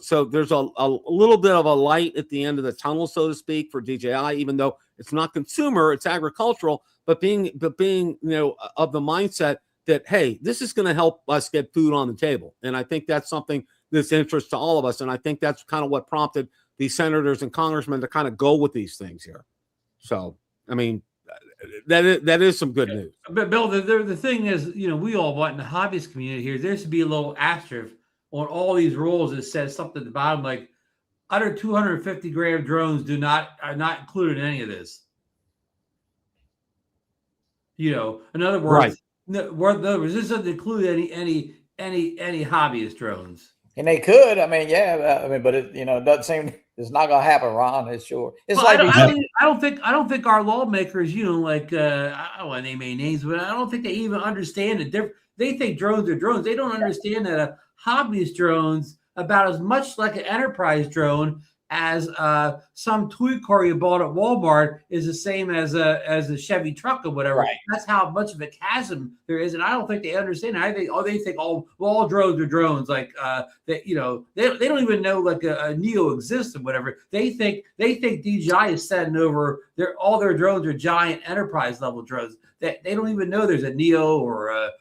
so there's a little bit of a light at the end of the tunnel, so to speak, for DJI, even though it's not consumer, it's agricultural, but being, of the mindset that, hey, this is going to help us get food on the table. And I think that's something that's interest to all of us. And I think that's kind of what prompted these senators and congressmen to kind of go with these things here. So, I mean, that is some good news. But Bill, the thing is, we all want in the hobbyist community here, there should be a little asterisk on all these rules that says something at the bottom like under 250 gram drones are not included in any of this. In other words, this doesn't include any hobbyist drones. And they could, but it doesn't seem it's not going to happen, Ron. It's sure. It's well, like I don't think our lawmakers, I don't want to name any names, but I don't think they even understand the difference. They think drones are drones. They don't understand that a hobbyist drone's about as much like an enterprise drone as some toy car you bought at Walmart is the same as a Chevy truck or whatever. Right. That's how much of a chasm there is, and I don't think they understand. I think they think all drones are drones. Like they don't even know like a Neo exists or whatever. They think DJI is sending over all their drones are giant enterprise level drones. They don't even know there's a Neo or a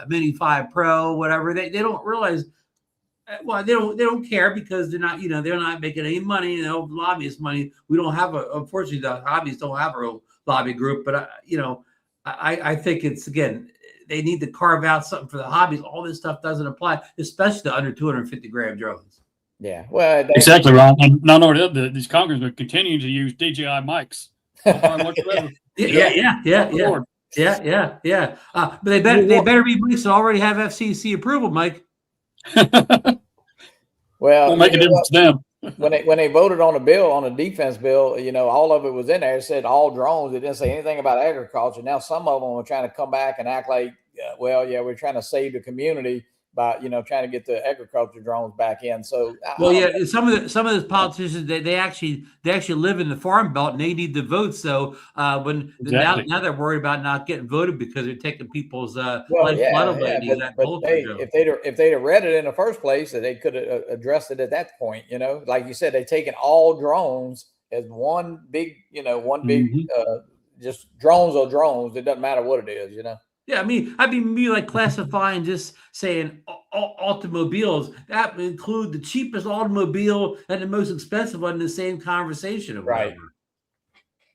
Mini 5 Pro, whatever. They don't realize. Well, they don't care because they're not making any money, lobbyist money. We don't have unfortunately the hobbyists don't have our own lobby group, but I think it's, again, they need to carve out something for the hobbies. All this stuff doesn't apply, especially to under 250 gram drones. Yeah, well, exactly, Ron. And not only that, these congressmen continue to use DJI mics. Yeah. But they better be mics that already have FCC approval, Mike. Well, it'll make a difference to them. when they voted on the defense bill, all of it was in there. It said all drones. It didn't say anything about agriculture. Now some of them are trying to come back and act like, we're trying to save the community by trying to get the agriculture drones back in. So some of those politicians they actually live in the farm belt and they need the votes. So now they're worried about not getting voted because they're taking people's lifeblood away. If they'd have read it in the first place, they could have addressed it at that point. Like you said, they've taken all drones as one big, just drones are drones. It doesn't matter what it is, Yeah, I'd be like classifying, just saying automobiles. That would include the cheapest automobile and the most expensive one in the same conversation. Right.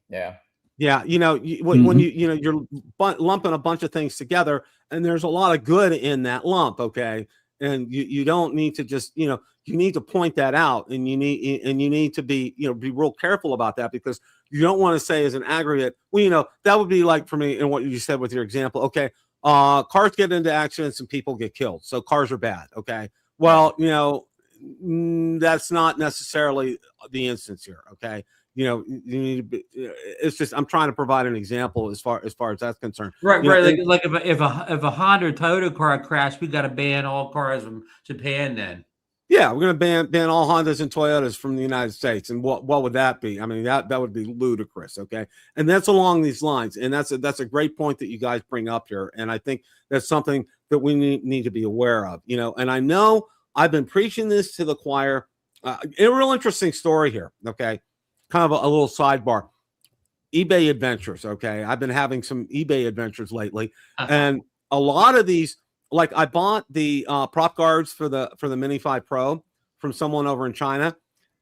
Yeah. Yeah. When you're lumping a bunch of things together, and there's a lot of good in that lump. Okay. And you don't need to just, you need to point that out, and you need to be, be real careful about that, because you don't want to say as an aggregate, that would be like for me and what you said with your example. Okay. Cars get into accidents and people get killed. So cars are bad. Okay. Well, that's not necessarily the instance here. Okay. You need to be, it's just, I'm trying to provide an example as far as that's concerned. Right. Like if a Honda or Toyota car crashed, we got to ban all cars from Japan then. Yeah, we're going to ban all Hondas and Toyotas from the United States. And what would that be? I mean, that would be ludicrous. Okay. And that's along these lines. And that's a great point that you guys bring up here. And I think that's something that we need to be aware of, and I know I've been preaching this to the choir. A real interesting story here. Okay. Kind of a little sidebar. eBay adventures. Okay. I've been having some eBay adventures lately. And a lot of these, like I bought the prop guards for the Mini 5 Pro from someone over in China,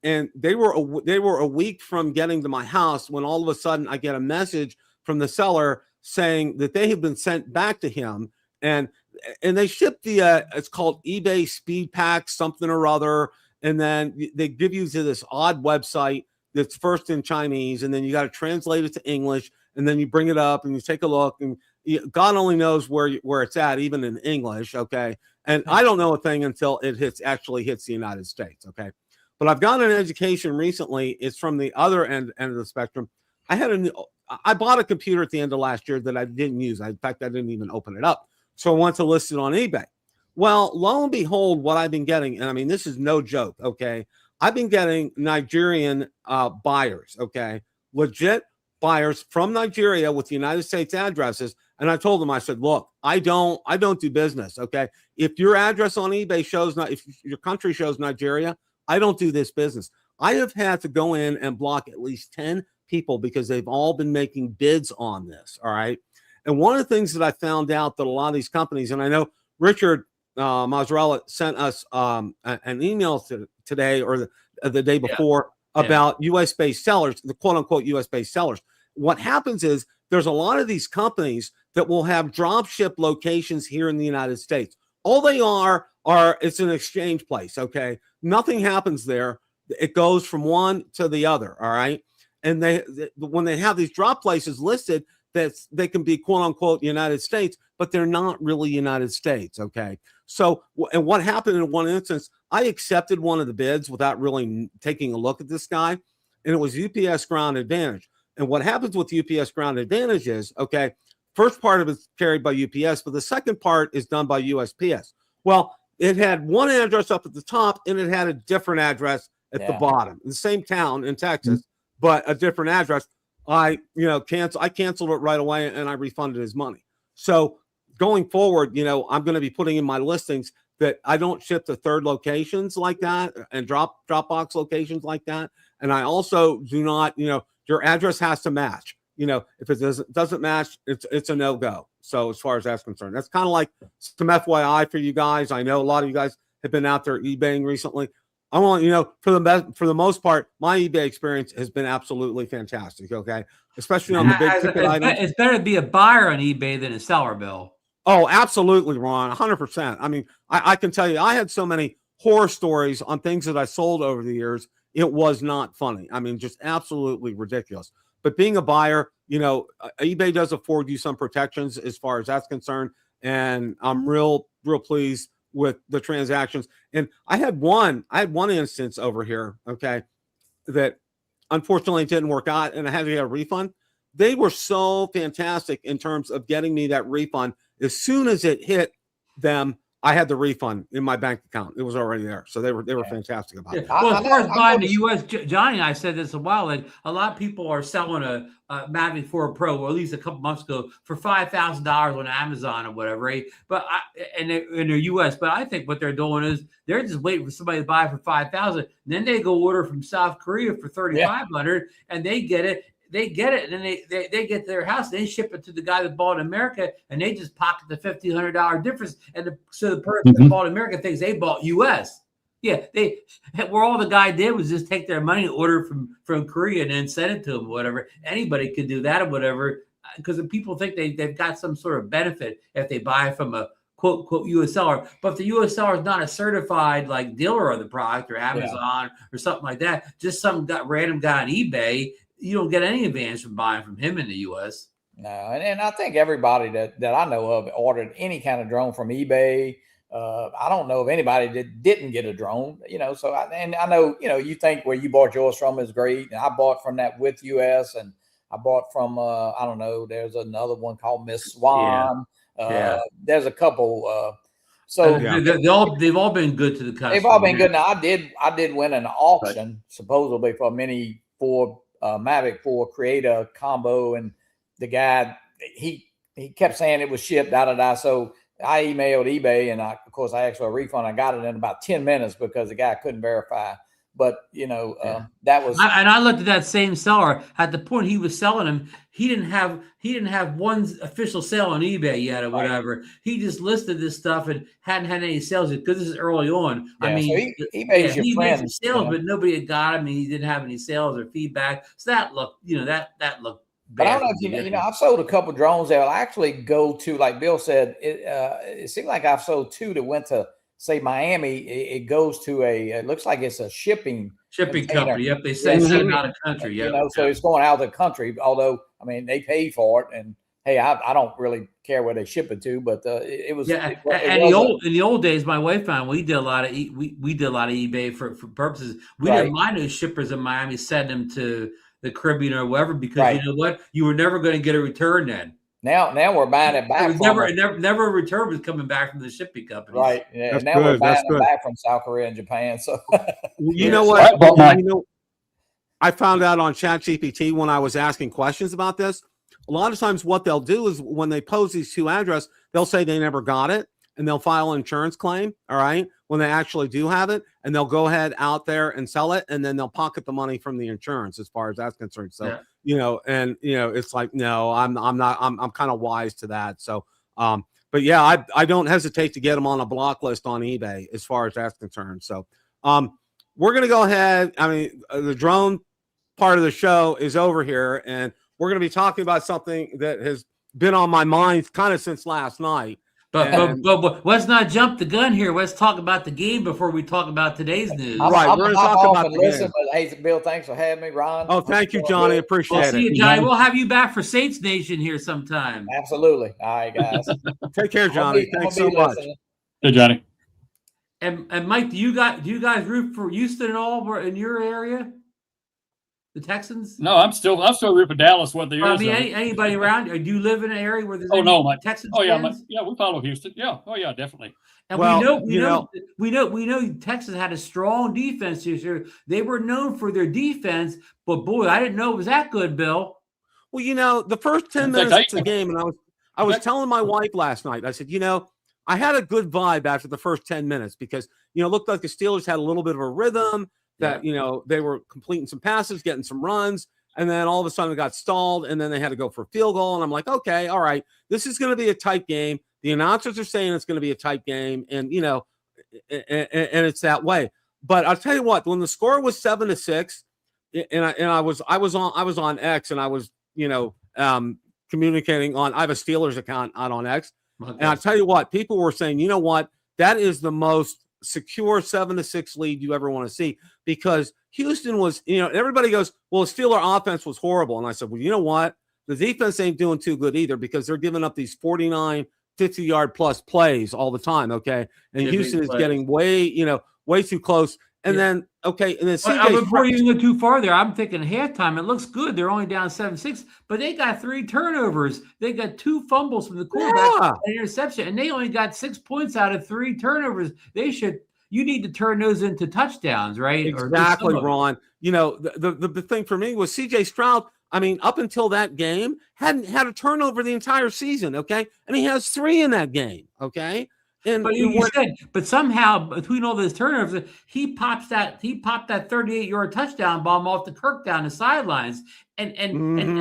and they were a week from getting to my house when all of a sudden I get a message from the seller saying that they have been sent back to him, and they shipped the it's called eBay Speed Pack something or other, and then they give you to this odd website that's first in Chinese, and then you got to translate it to English, and then you bring it up and you take a look, and God only knows where it's at, even in English. Okay. And I don't know a thing until it actually hits the United States. Okay. But I've got an education recently. It's from the other end of the spectrum. I bought a computer at the end of last year that I didn't use. In fact, I didn't even open it up. So I went to list it on eBay. Well, lo and behold, what I've been getting, and I mean, this is no joke. Okay. I've been getting Nigerian buyers. Okay. Legit buyers from Nigeria with the United States addresses. And I told them, I said, look, I don't do business. Okay. If your address on eBay shows, if your country shows Nigeria, I don't do this business. I have had to go in and block at least 10 people because they've all been making bids on this. All right. And one of the things that I found out that a lot of these companies, and I know Richard Mazzarella sent us an email today or the day before about US-based sellers, the quote-unquote US-based sellers. What happens is there's a lot of these companies that will have drop ship locations here in the United States. All they are it's an exchange place, okay? Nothing happens there. It goes from one to the other, all right? And when they have these drop places listed, that they can be quote-unquote United States, but they're not really United States, okay? So, and what happened in one instance, I accepted one of the bids without really taking a look at this guy, and it was UPS Ground Advantage. And what happens with UPS Ground Advantage is, okay, first part of it's carried by UPS, but the second part is done by USPS. Well, it had one address up at the top, and it had a different address at the bottom, in the same town in Texas, but a different address. I canceled it right away, and I refunded his money. So going forward, I'm going to be putting in my listings that I don't ship to third locations like that and Dropbox locations like that. And I also do not, your address has to match. If it doesn't match, it's a no-go. So as far as that's concerned, that's kind of like some FYI for you guys. I know a lot of you guys have been out there eBaying recently. I want for the most part, my eBay experience has been absolutely fantastic. Okay, especially on the big ticket items. It's better to be a buyer on eBay than a seller, Bill. Oh, absolutely, Ron. 100%. I mean, I can tell you, I had so many horror stories on things that I sold over the years. It was not funny. I mean, just absolutely ridiculous. But being a buyer, eBay does afford you some protections as far as that's concerned, and I'm real pleased with the transactions. And I had one instance over here, okay, that unfortunately didn't work out, and I had to get a refund. They were so fantastic in terms of getting me that refund. As soon as it hit them, I had the refund in my bank account. It was already there. So they were fantastic about it. Well, as far as buying the US, Johnny and I said this a while, like a lot of people are selling a Mavic 4 Pro, or at least a couple months ago, for $5,000 on Amazon or whatever, right? But and they're US. But I think what they're doing is they're just waiting for somebody to buy for $5,000. Then they go order from South Korea for $3,500, and they get it. They get it, and then they get to their house. They ship it to the guy that bought in America, and they just pocket the $1,500 difference. And so the person that bought in America thinks they bought U.S. Yeah, where all the guy did was just take their money, order from Korea, and then send it to them. Whatever, anybody could do that or whatever, because people think they've got some sort of benefit if they buy from a quote U.S. seller. But if the U.S. seller is not a certified like dealer of the product or Amazon or something like that, just some random guy on eBay, you don't get any advantage from buying from him in the U.S. No, and I think everybody that I know of ordered any kind of drone from eBay. I don't know of anybody that didn't get a drone, So I know, you think where you bought yours from is great, and I bought from that with US, and I bought from I don't know. There's another one called Miss Swan. There's a couple. So they've all been good to the customer. They've all been good. Now I did win an auction supposedly for a Mini 4. Mavic 4 Creator combo, and the guy he kept saying it was shipped so I emailed eBay, and of course I asked for a refund. I got it in about 10 minutes because the guy couldn't verify, but that was and I looked at that same seller at the point he was selling them. He didn't have one official sale on eBay yet or whatever. He just listed this stuff and hadn't had any sales yet because this is early on. I mean, so eBay's your friend. Made some sales, but nobody had got him. He didn't have any sales or feedback. So that looked, that looked bad. But I don't know if I've sold a couple drones that will actually go to, like Bill said, it seemed like I've sold 2 that went to say Miami, it goes to it looks like it's a shipping company. Yep, they send it out of country. Yep. You know, so it's going out of the country. Although, I mean, they pay for it, and hey, I don't really care where they ship it to, but it was. Yeah, in the old days, my wife and I, we did a lot of we did a lot of eBay for purposes. We didn't mind those shippers in Miami send them to the Caribbean or wherever, because you know what, you were never going to get a return then. Now we're buying it back. Never a return was coming back from the shipping company. Right. Yeah. Now we're buying it back from South Korea and Japan. So you know what? I found out on ChatGPT when I was asking questions about this. A lot of times what they'll do is when they pose these two addresses, they'll say they never got it, and they'll file an insurance claim, all right, when they actually do have it, and they'll go ahead out there and sell it, and then they'll pocket the money from the insurance as far as that's concerned. So, you know, and, you know, it's like, no, I'm kind of wise to that. So, but yeah, I don't hesitate to get them on a block list on eBay as far as that's concerned. So, we're going to go ahead. I mean, the drone part of the show is over here, and we're going to be talking about something that has been on my mind kind of since last night. But let's not jump the gun here. Let's talk about the game before we talk about today's news. We're going to talk about the game. But hey, Bill, thanks for having me, Ron. Oh, thank you, Johnny. Appreciate it. See you, Johnny. We'll have you back for Saints Nation here sometime. Absolutely. All right, guys. Take care, Johnny. Thanks so much. Hey, Johnny. And Mike, do you guys root for Houston at all in your area? The Texans? No, I'm still rooting for Dallas. What they I mean, anybody around? Or do you live in an area where there's Texans? Oh yeah, we follow Houston. Yeah, oh yeah, definitely. And we know Texas had a strong defense this year. They were known for their defense, but boy, I didn't know it was that good, Bill. Well, you know, the first 10 minutes of the game, and I was telling my wife last night. I said, you know, I had a good vibe after the first 10 minutes because, you know, it looked like the Steelers had a little bit of a rhythm. That, you know, they were completing some passes, getting some runs, and then all of a sudden it got stalled, and then they had to go for a field goal. And I'm like, okay, all right, this is going to be a tight game. The announcers are saying it's going to be a tight game, and you know, and it's that way. But I'll tell you what, when the score was 7-6, and I was on X, and I was, you know, communicating on. I have a Steelers account out on X, and I'll tell you what, people were saying, you know what, that is the most secure 7-6 lead you ever want to see, because Houston was, you know, everybody goes, well, the Steeler offense was horrible. And I said, well, you know what? The defense ain't doing too good either, because they're giving up these 49, 50-yard plus plays all the time. Okay. And Houston is getting way too close. And then, okay. And then before you even go too far there, I'm thinking halftime, it looks good. They're only down 7-6, but they got 3 turnovers. They got 2 fumbles from the quarterback, an interception, and they only got 6 points out of 3 turnovers. You need to turn those into touchdowns, right? Exactly, Ron. You know, the thing for me was CJ Stroud. I mean, up until that game, hadn't had a turnover the entire season. Okay. And he has 3 in that game. Okay. And but somehow between all those turnovers, he popped that 38-yard touchdown bomb off the Kirk down the sidelines. And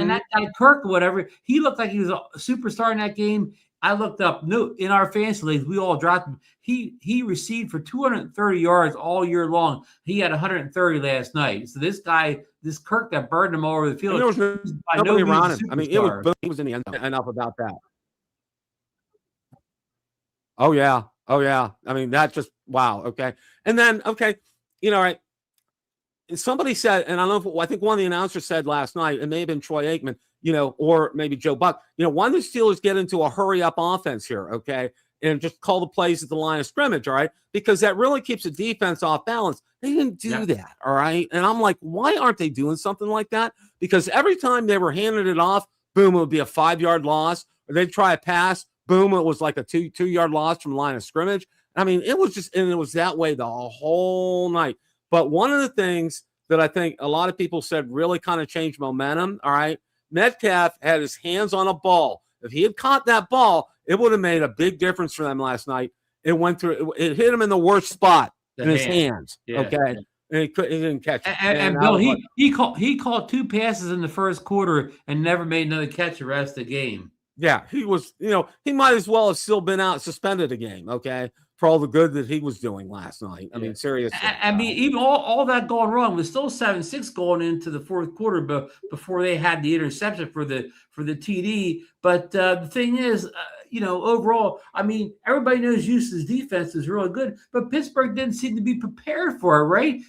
that guy Kirk or whatever, he looked like he was a superstar in that game. I looked up in our fantasy leagues, we all dropped him. He received for 230 yards all year long. He had 130 last night. So this Kirk that burned him all over the field. There was nobody around him. I mean, he was in the end zone. Enough about that. Oh yeah. I mean, that just wow. Okay. And then, okay, you know, right. Somebody said, and I think one of the announcers said last night, it may have been Troy Aikman, you know, or maybe Joe Buck, you know, why do the Steelers get into a hurry up offense here? Okay. And just call the plays at the line of scrimmage. All right. Because that really keeps the defense off balance. They didn't do that. All right. And I'm like, why aren't they doing something like that? Because every time they were handing it off, boom, it would be a 5-yard loss, or they'd try a pass. Boom, it was like a 2-yard loss from line of scrimmage. I mean, it was that way the whole night. But one of the things that I think a lot of people said really kind of changed momentum, all right, Metcalf had his hands on a ball. If he had caught that ball, it would have made a big difference for them last night. It hit him in the worst spot in his hands, okay? And he didn't catch it. And Bill, he caught 2 passes in the first quarter and never made another catch the rest of the game. Yeah, he was, you know, he might as well have still been out suspended a game, okay? for all the good that he was doing last night. I mean, seriously. I mean, even all that going wrong was still 7-6 going into the fourth quarter, but before they had the interception for the TD. But the thing is, overall, I mean, everybody knows Houston's defense is really good, but Pittsburgh didn't seem to be prepared for it, right?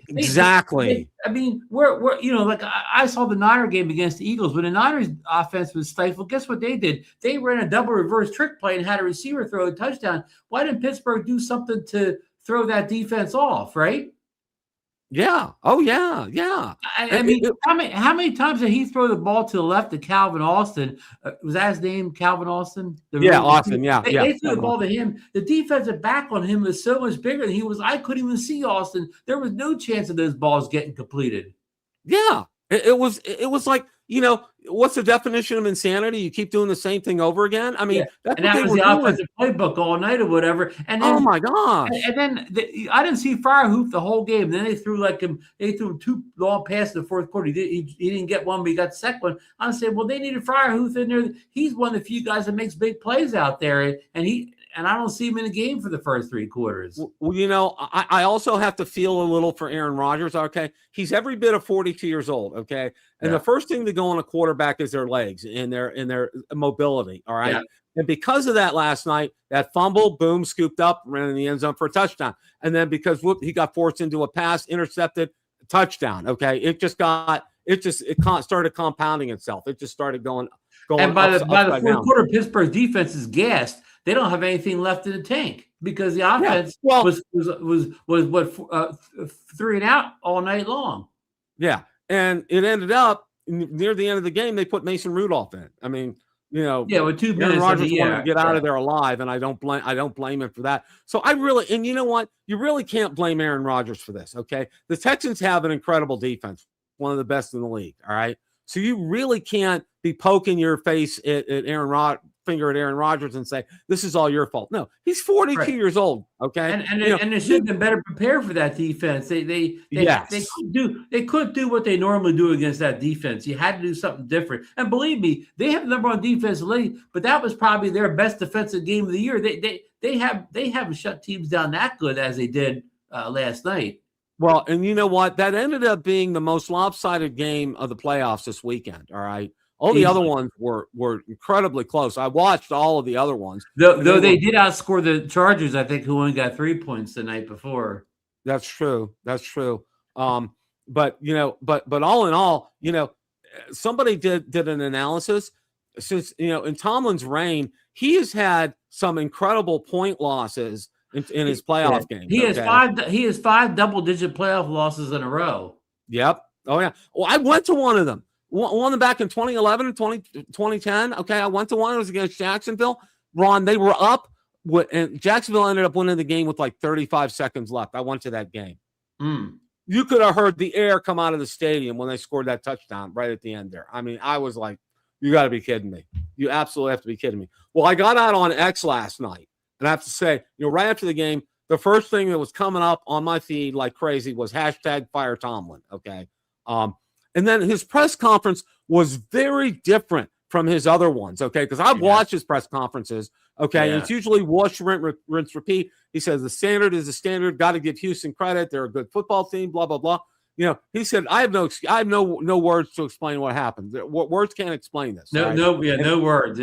Exactly. I mean, we're like I saw the Niner game against the Eagles when the Niners offense was stifled. Guess what they did? They ran a double reverse trick play and had a receiver throw a touchdown. Why didn't Pittsburgh do something to throw that defense off, right? Yeah. Oh, yeah. Yeah. I mean, how many times did he throw the ball to the left to Calvin Austin? Was that his name, Calvin Austin? Austin. Yeah. They threw the ball to him. The defensive back on him was so much bigger than he was. I couldn't even see Austin. There was no chance of those balls getting completed. Yeah. It was like, what's the definition of insanity? You keep doing the same thing over again. I mean, that was the offensive playbook all night or whatever. And then, oh my gosh! And then I didn't see Firehoof the whole game. Then they threw him 2 long passes in the fourth quarter. He didn't get one, but he got the second one. I said, well, they needed Firehoof in there. He's one of the few guys that makes big plays out there, and I don't see him in the game for the first 3 quarters. Well, I also have to feel a little for Aaron Rodgers. Okay, he's every bit of 42 years old. Okay, and the first thing to go on a quarterback is their legs and their mobility. All right, and because of that, last night that fumble, boom, scooped up, ran in the end zone for a touchdown, and then because he got forced into a pass, intercepted, touchdown. Okay, it started compounding itself. It just started going. And by the fourth quarter, Pittsburgh's defense is gassed. They don't have anything left in the tank because the offense was 3 and out all night long. Yeah, and it ended up near the end of the game. They put Mason Rudolph in. I mean, with 2 minutes, Aaron Rodgers wanted to get out of there alive, and I don't blame him for that. So and you know what? You really can't blame Aaron Rodgers for this. Okay, the Texans have an incredible defense, one of the best in the league. All right, so you really can't be poking your face at Aaron Rodgers and say this is all your fault. No, he's 42 years old. Okay, and they should have been better prepared for that defense. They couldn't do what they normally do against that defense. You had to do something different. And believe me, they have the number one defense in the league, but that was probably their best defensive game of the year. They haven't shut teams down that good as they did last night. Well, and you know what? That ended up being the most lopsided game of the playoffs this weekend. All right. All the other ones were incredibly close. I watched all of the other ones. Though they did outscore the Chargers, I think, who only got 3 points the night before. That's true. That's true. But all in all, somebody did an analysis since, in Tomlin's reign, he has had some incredible point losses in his playoff game. He has 5 double-digit playoff losses in a row. Yep. Oh yeah. Well, I went to one of them. Won them back in 2011 and 2010. Okay, I went to one. It was against Jacksonville. Ron, they were up, and Jacksonville ended up winning the game with like 35 seconds left. I went to that game. You could have heard the air come out of the stadium when they scored that touchdown right at the end there. I mean, I was like, you got to be kidding me. You absolutely have to be kidding me. Well, I got out on X last night, and I have to say, right after the game, the first thing that was coming up on my feed like crazy was #Fire Tomlin. Okay. And then his press conference was very different from his other ones, okay? Because I've watched his press conferences, okay? And it's usually wash, rinse, repeat. He says the standard is the standard. Got to give Houston credit. They're a good football team. Blah blah blah. He said I have no words to explain what happened. Words can't explain this. No words.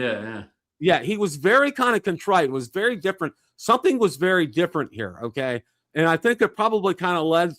Yeah. He was very kind of contrite. It was very different. Something was very different here, okay? And I think it probably kind of led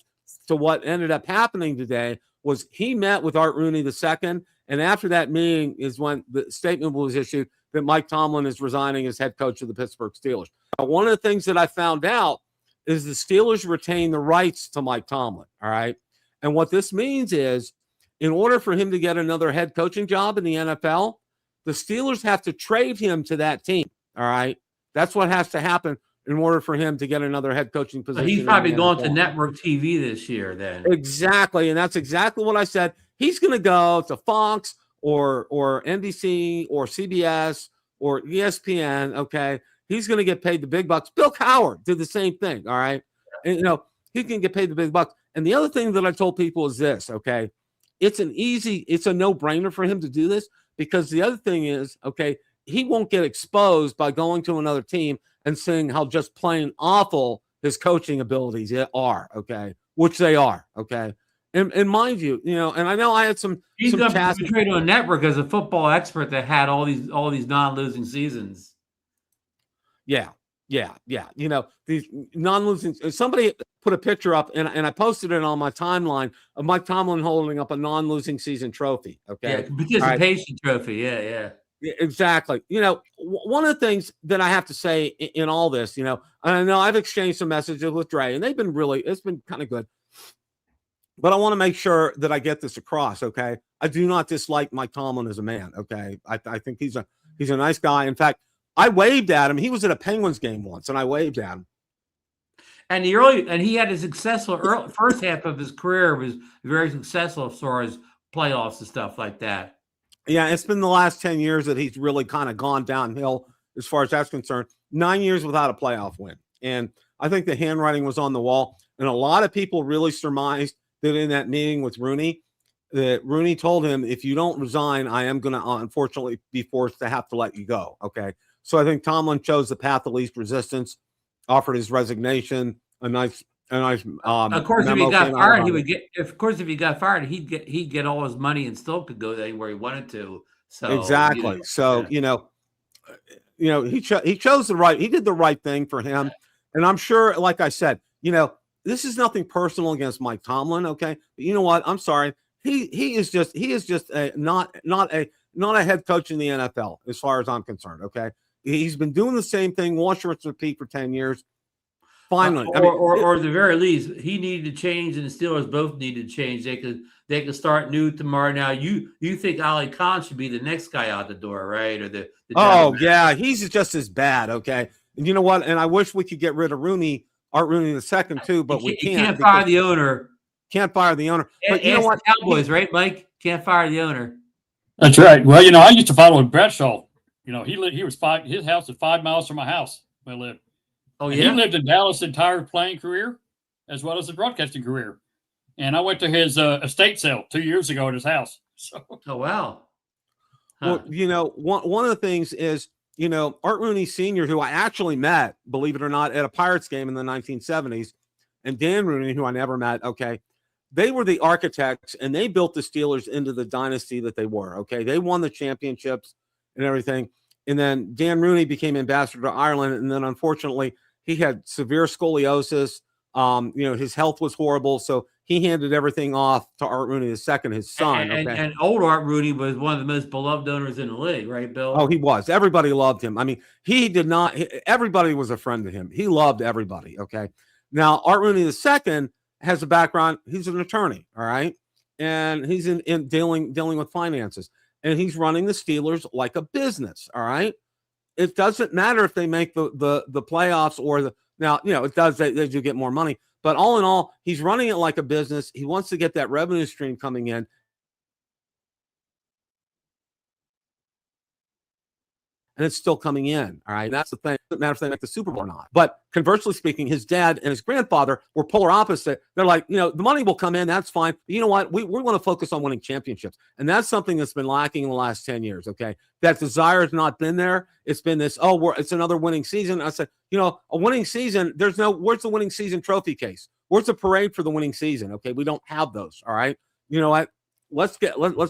to what ended up happening today. Was he met with Art Rooney II, and after that meeting is when the statement was issued that Mike Tomlin is resigning as head coach of the Pittsburgh Steelers. Now, one of the things that I found out is the Steelers retain the rights to Mike Tomlin, all right? And what this means is in order for him to get another head coaching job in the NFL, the Steelers have to trade him to that team, all right? That's what has to happen in order for him to get another head coaching position. He's probably going to network TV this year then. Exactly. And that's exactly what I said. He's going to go to Fox or NBC or CBS or ESPN, okay? He's going to get paid the big bucks. Bill Cowher did the same thing, all right? And, he can get paid the big bucks. And the other thing that I told people is this, okay? It's a no-brainer for him to do this because the other thing is, okay, he won't get exposed by going to another team and seeing how just plain awful his coaching abilities are, okay, which they are, okay. And mind you, and I know I had some. He's going to tasks. portray on a network as a football expert that had all these non-losing seasons. Yeah. These non-losing. Somebody put a picture up, and I posted it on my timeline of Mike Tomlin holding up a non-losing season trophy. Okay, participation trophy. Yeah, exactly. One of the things that I have to say in all this, and I know I've exchanged some messages with Dre, and it's been kind of good. But I want to make sure that I get this across. Okay, I do not dislike Mike Tomlin as a man. Okay, I think he's a nice guy. In fact, I waved at him. He was at a Penguins game once, and I waved at him. And he had a successful first half of his career was very successful as far as playoffs and stuff like that. Yeah, it's been the last 10 years that he's really kind of gone downhill as far as that's concerned. 9 years without a playoff win. And I think the handwriting was on the wall. And a lot of people really surmised that in that meeting with Rooney, that Rooney told him, if you don't resign, I am going to unfortunately be forced to have to let you go. Okay. So I think Tomlin chose the path of least resistance, offered his resignation, a nice of course, if he got fired, he would get. Of course, if he got fired, he'd get all his money and still could go anywhere he wanted to. So exactly. He chose the right. He did the right thing for him, and I'm sure, like I said, this is nothing personal against Mike Tomlin. Okay, but you know what? I'm sorry. He is just not a head coach in the NFL as far as I'm concerned. Okay, he's been doing the same thing, wash, rinse, repeat for 10 years. Finally, or at the very least, he needed to change, and the Steelers both needed to change. They could start new tomorrow. Now, you think Ali Khan should be the next guy out the door, right? Or the yeah, he's just as bad. Okay, and you know what? And I wish we could get rid of Art Rooney II too, but we can't. You can't fire the owner. Can't fire the owner. But you know what? Cowboys, right, Mike? Can't fire the owner. That's right. Well, I used to follow Bradshaw. His house is 5 miles from my house where I lived. Oh, and yeah. He lived in Dallas' entire playing career, as well as his broadcasting career. And I went to his estate sale 2 years ago at his house. So. Oh, wow. Huh. Well, one of the things is, Art Rooney Sr., who I actually met, believe it or not, at a Pirates game in the 1970s, and Dan Rooney, who I never met, okay, they were the architects, and they built the Steelers into the dynasty that they were, okay? They won the championships and everything. And then Dan Rooney became ambassador to Ireland, and then unfortunately, he had severe scoliosis. His health was horrible, so he handed everything off to Art Rooney II, his son. And old Art Rooney was one of the most beloved owners in the league, right, Bill? Oh, he was. Everybody loved him. I mean, everybody was a friend to him. He loved everybody, okay? Now, Art Rooney II has a background. He's an attorney, all right? And he's in dealing with finances. And he's running the Steelers like a business, all right? It doesn't matter if they make the playoffs or it does. They do get more money. But all in all, he's running it like a business. He wants to get that revenue stream coming in. And it's still coming in. All right. That's the thing. It doesn't matter if they make the Super Bowl or not. But conversely speaking, his dad and his grandfather were polar opposite. They're like, the money will come in. That's fine. But you know what? We're going to focus on winning championships. And that's something that's been lacking in the last 10 years. Okay. That desire has not been there. It's been this, it's another winning season. I said, a winning season, where's the winning season trophy case? Where's the parade for the winning season? Okay. We don't have those. All right. You know what? Let's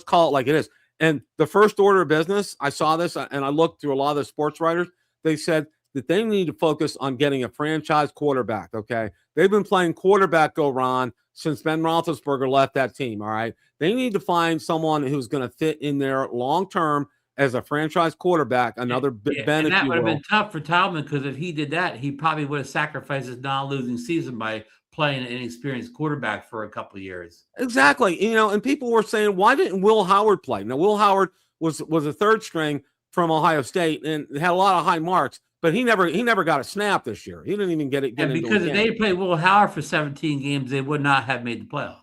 call it like it is. And the first order of business, I saw this and I looked through a lot of the sports writers. They said that they need to focus on getting a franchise quarterback. Okay. They've been playing quarterback go Ron since Ben Roethlisberger left that team. All right. They need to find someone who's going to fit in there long-term as a franchise quarterback, another Ben, and that would have been tough for Tomlin, because if he did that, he probably would have sacrificed his non-losing season by playing an inexperienced quarterback for a couple of years. Exactly. And people were saying, why didn't Will Howard play? Now, Will Howard was a third string from Ohio State and had a lot of high marks, but he never got a snap this year. He didn't even get it. And because if they played Will Howard for 17 games, they would not have made the playoffs.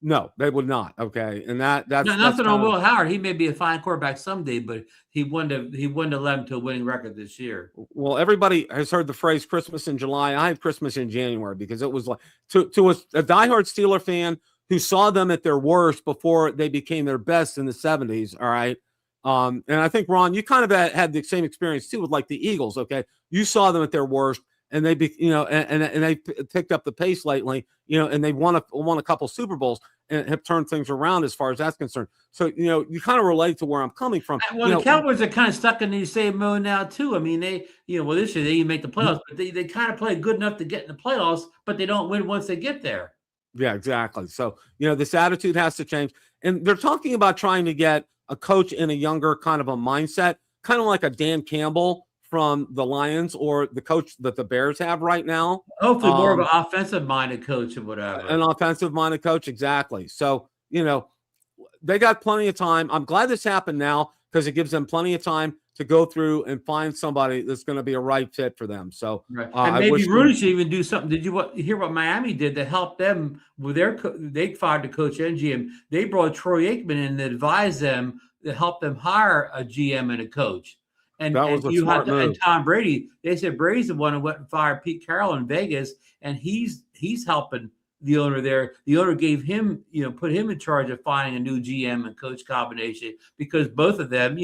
No, they would not. Okay. And that's nothing on Will Howard. He may be a fine quarterback someday, but he wouldn't have led him to a winning record this year. Well, everybody has heard the phrase Christmas in July. I had Christmas in January, because it was like to a diehard Steeler fan who saw them at their worst before they became their best in the 70s. All right. And I think, Ron, you kind of had the same experience too with like the Eagles. Okay, you saw them at their worst, and they, and they picked up the pace lately, and they won a couple Super Bowls and have turned things around as far as that's concerned. So, you kind of relate to where I'm coming from. Well, the Cowboys are kind of stuck in the same mode now too. I mean, they, well, this year they didn't make the playoffs, but they kind of play good enough to get in the playoffs, but they don't win once they get there. Yeah, exactly. So, this attitude has to change. And they're talking about trying to get a coach in a younger kind of a mindset, kind of like a Dan Campbell from the Lions, or the coach that the Bears have right now. Hopefully more of an offensive-minded coach or whatever. An offensive-minded coach, exactly. So, they got plenty of time. I'm glad this happened now because it gives them plenty of time to go through and find somebody that's going to be a right fit for them. So, right. And maybe Rooney should even do something. Did you hear what Miami did to help them with their? They fired the coach and GM. They brought Troy Aikman in to advise them to help them hire a GM and a coach. And that was a smart move. And Tom Brady. They said Brady's the one who went and fired Pete Carroll in Vegas, and he's helping the owner there. The owner gave him, put him in charge of finding a new GM and coach combination, because both of them,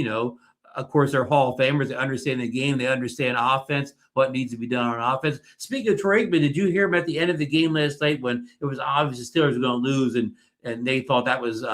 of course, they're Hall of Famers. They understand the game. They understand offense, what needs to be done on offense. Speaking of Troy Aikman, did you hear him at the end of the game last night when it was obvious the Steelers were going to lose, and they thought that was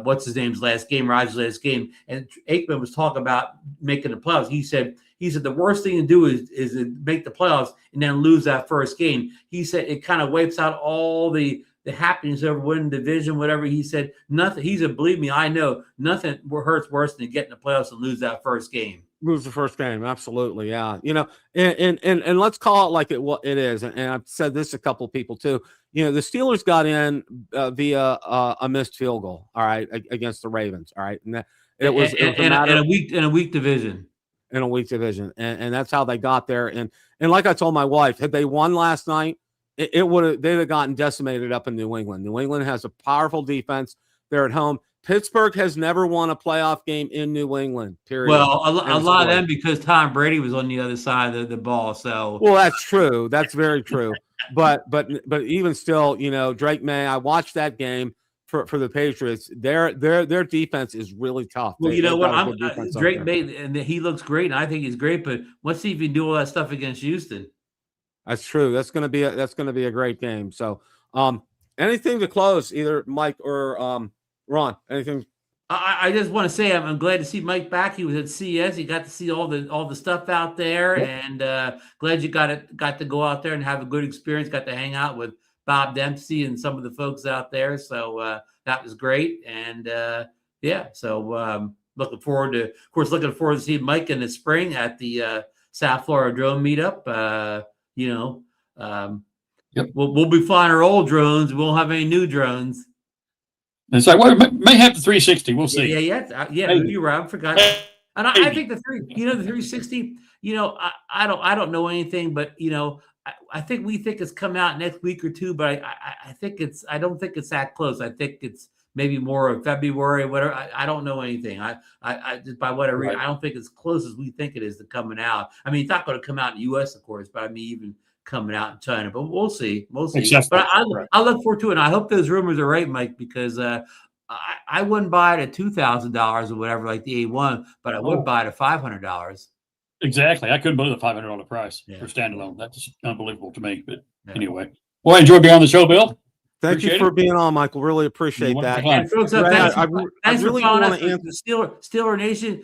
what's his name's last game, Rodgers' last game, and Aikman was talking about making the playoffs. He said the worst thing to do is to make the playoffs and then lose that first game. He said it kind of wipes out all the happiness over winning the division, whatever. He said nothing. He said, believe me, I know nothing hurts worse than getting the playoffs and lose that first game. Lose the first game, absolutely, yeah. And let's call it like what it is. And I've said this to a couple of people too. The Steelers got in via a missed field goal, all right, against the Ravens, all right, and that it was in a weak division. In a weak division, and that's how they got there. And like I told my wife, had they won last night, they'd have gotten decimated up in New England. New England has a powerful defense. They're at home. Pittsburgh has never won a playoff game in New England, period. Well, a lot of them because Tom Brady was on the other side of the ball. So, well, that's true. That's very true. But even still, Drake May, I watched that game for the Patriots. Their defense is really tough. Well, Drake May, and he looks great, and I think he's great. But let's see if he can do all that stuff against Houston. That's true. That's going to be a great game. So, anything to close, either Mike or Ron? Anything? I just want to say I'm glad to see Mike back. He was at CES. He got to see all the stuff out there, and glad you got to go out there and have a good experience. Got to hang out with Bob Dempsey and some of the folks out there. So that was great, and looking forward to seeing Mike in the spring at the South Florida Drone Meetup. We'll be flying our old drones. We won't have any new drones. And so we may have the 360. We'll see. Yeah. You're right. I forgot. And I think the 360. I don't know anything, but I think we think it's come out next week or two. But I think I don't think it's that close. I think it's maybe more of February, whatever. I don't know anything. I just by what I read, I don't think it's close as we think it is to coming out. I mean, it's not going to come out in the U.S., of course, but I mean even coming out in China, but we'll see. Exactly. But I look forward to it. And I hope those rumors are right, Mike, because I wouldn't buy it at $2,000 or whatever, like the A1, but I would buy it at $500. Exactly. I couldn't believe the $500 price for standalone. That's unbelievable to me. But anyway, well, I enjoyed being on the show, Bill. Thank you for being on, Michael. Really appreciate that. And folks, thanks for following us, the Steeler Nation.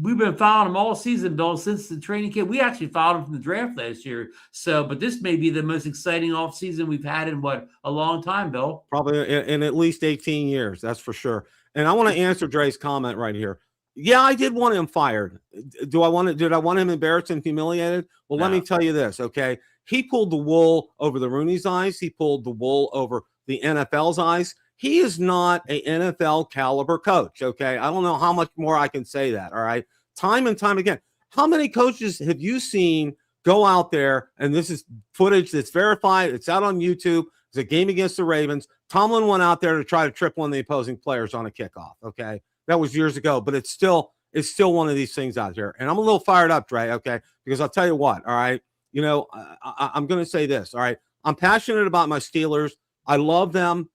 We've been following them all season, Bill, since the training camp. We actually followed them from the draft last year. But this may be the most exciting off season we've had in a long time, Bill. Probably in at least 18 years. That's for sure. And I want to answer Dre's comment right here. Yeah, I did want him fired. Did I want him embarrassed and humiliated? Well, let me tell you this, okay? He pulled the wool over the Rooney's eyes. He pulled the wool over the NFL's eyes. He is not an NFL caliber coach, okay? I don't know how much more I can say that, all right? Time and time again. How many coaches have you seen go out there, and this is footage that's verified, it's out on YouTube, it's a game against the Ravens. Tomlin went out there to try to trip one of the opposing players on a kickoff, okay? That was years ago, but it's still one of these things out here. And I'm a little fired up, Dre, okay? Because I'll tell you what, all right? I'm going to say this, all right? I'm passionate about my Steelers. I love them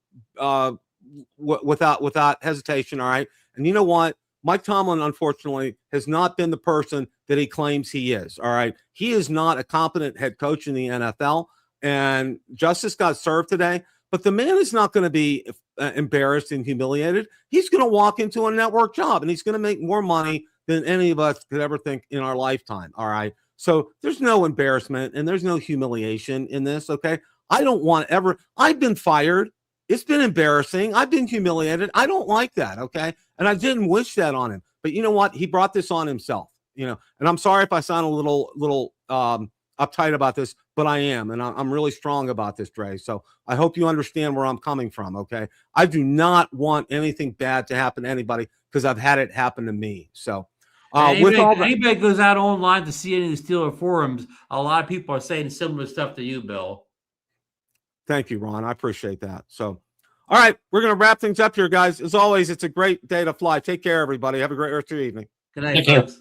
without hesitation, all right? And you know what? Mike Tomlin, unfortunately, has not been the person that he claims he is. All right. He is not a competent head coach in the NFL, and justice got served today. But the man is not going to be embarrassed and humiliated. He's going to walk into a network job, and he's going to make more money than any of us could ever think in our lifetime. All right. So there's no embarrassment and there's no humiliation in this. Okay. I don't want ever. I've been fired. It's been embarrassing. I've been humiliated. I don't like that. Okay. And I didn't wish that on him. But you know what? He brought this on himself, and I'm sorry if I sound a little uptight about this, but I am. And I'm really strong about this, Dre. So I hope you understand where I'm coming from. Okay. I do not want anything bad to happen to anybody because I've had it happen to me. So anybody goes out online to see any of the Steeler forums, a lot of people are saying similar stuff to you, Bill. Thank you, Ron. I appreciate that. So, all right, we're going to wrap things up here, guys. As always, it's a great day to fly. Take care, everybody. Have a great rest of your evening. Good night, folks.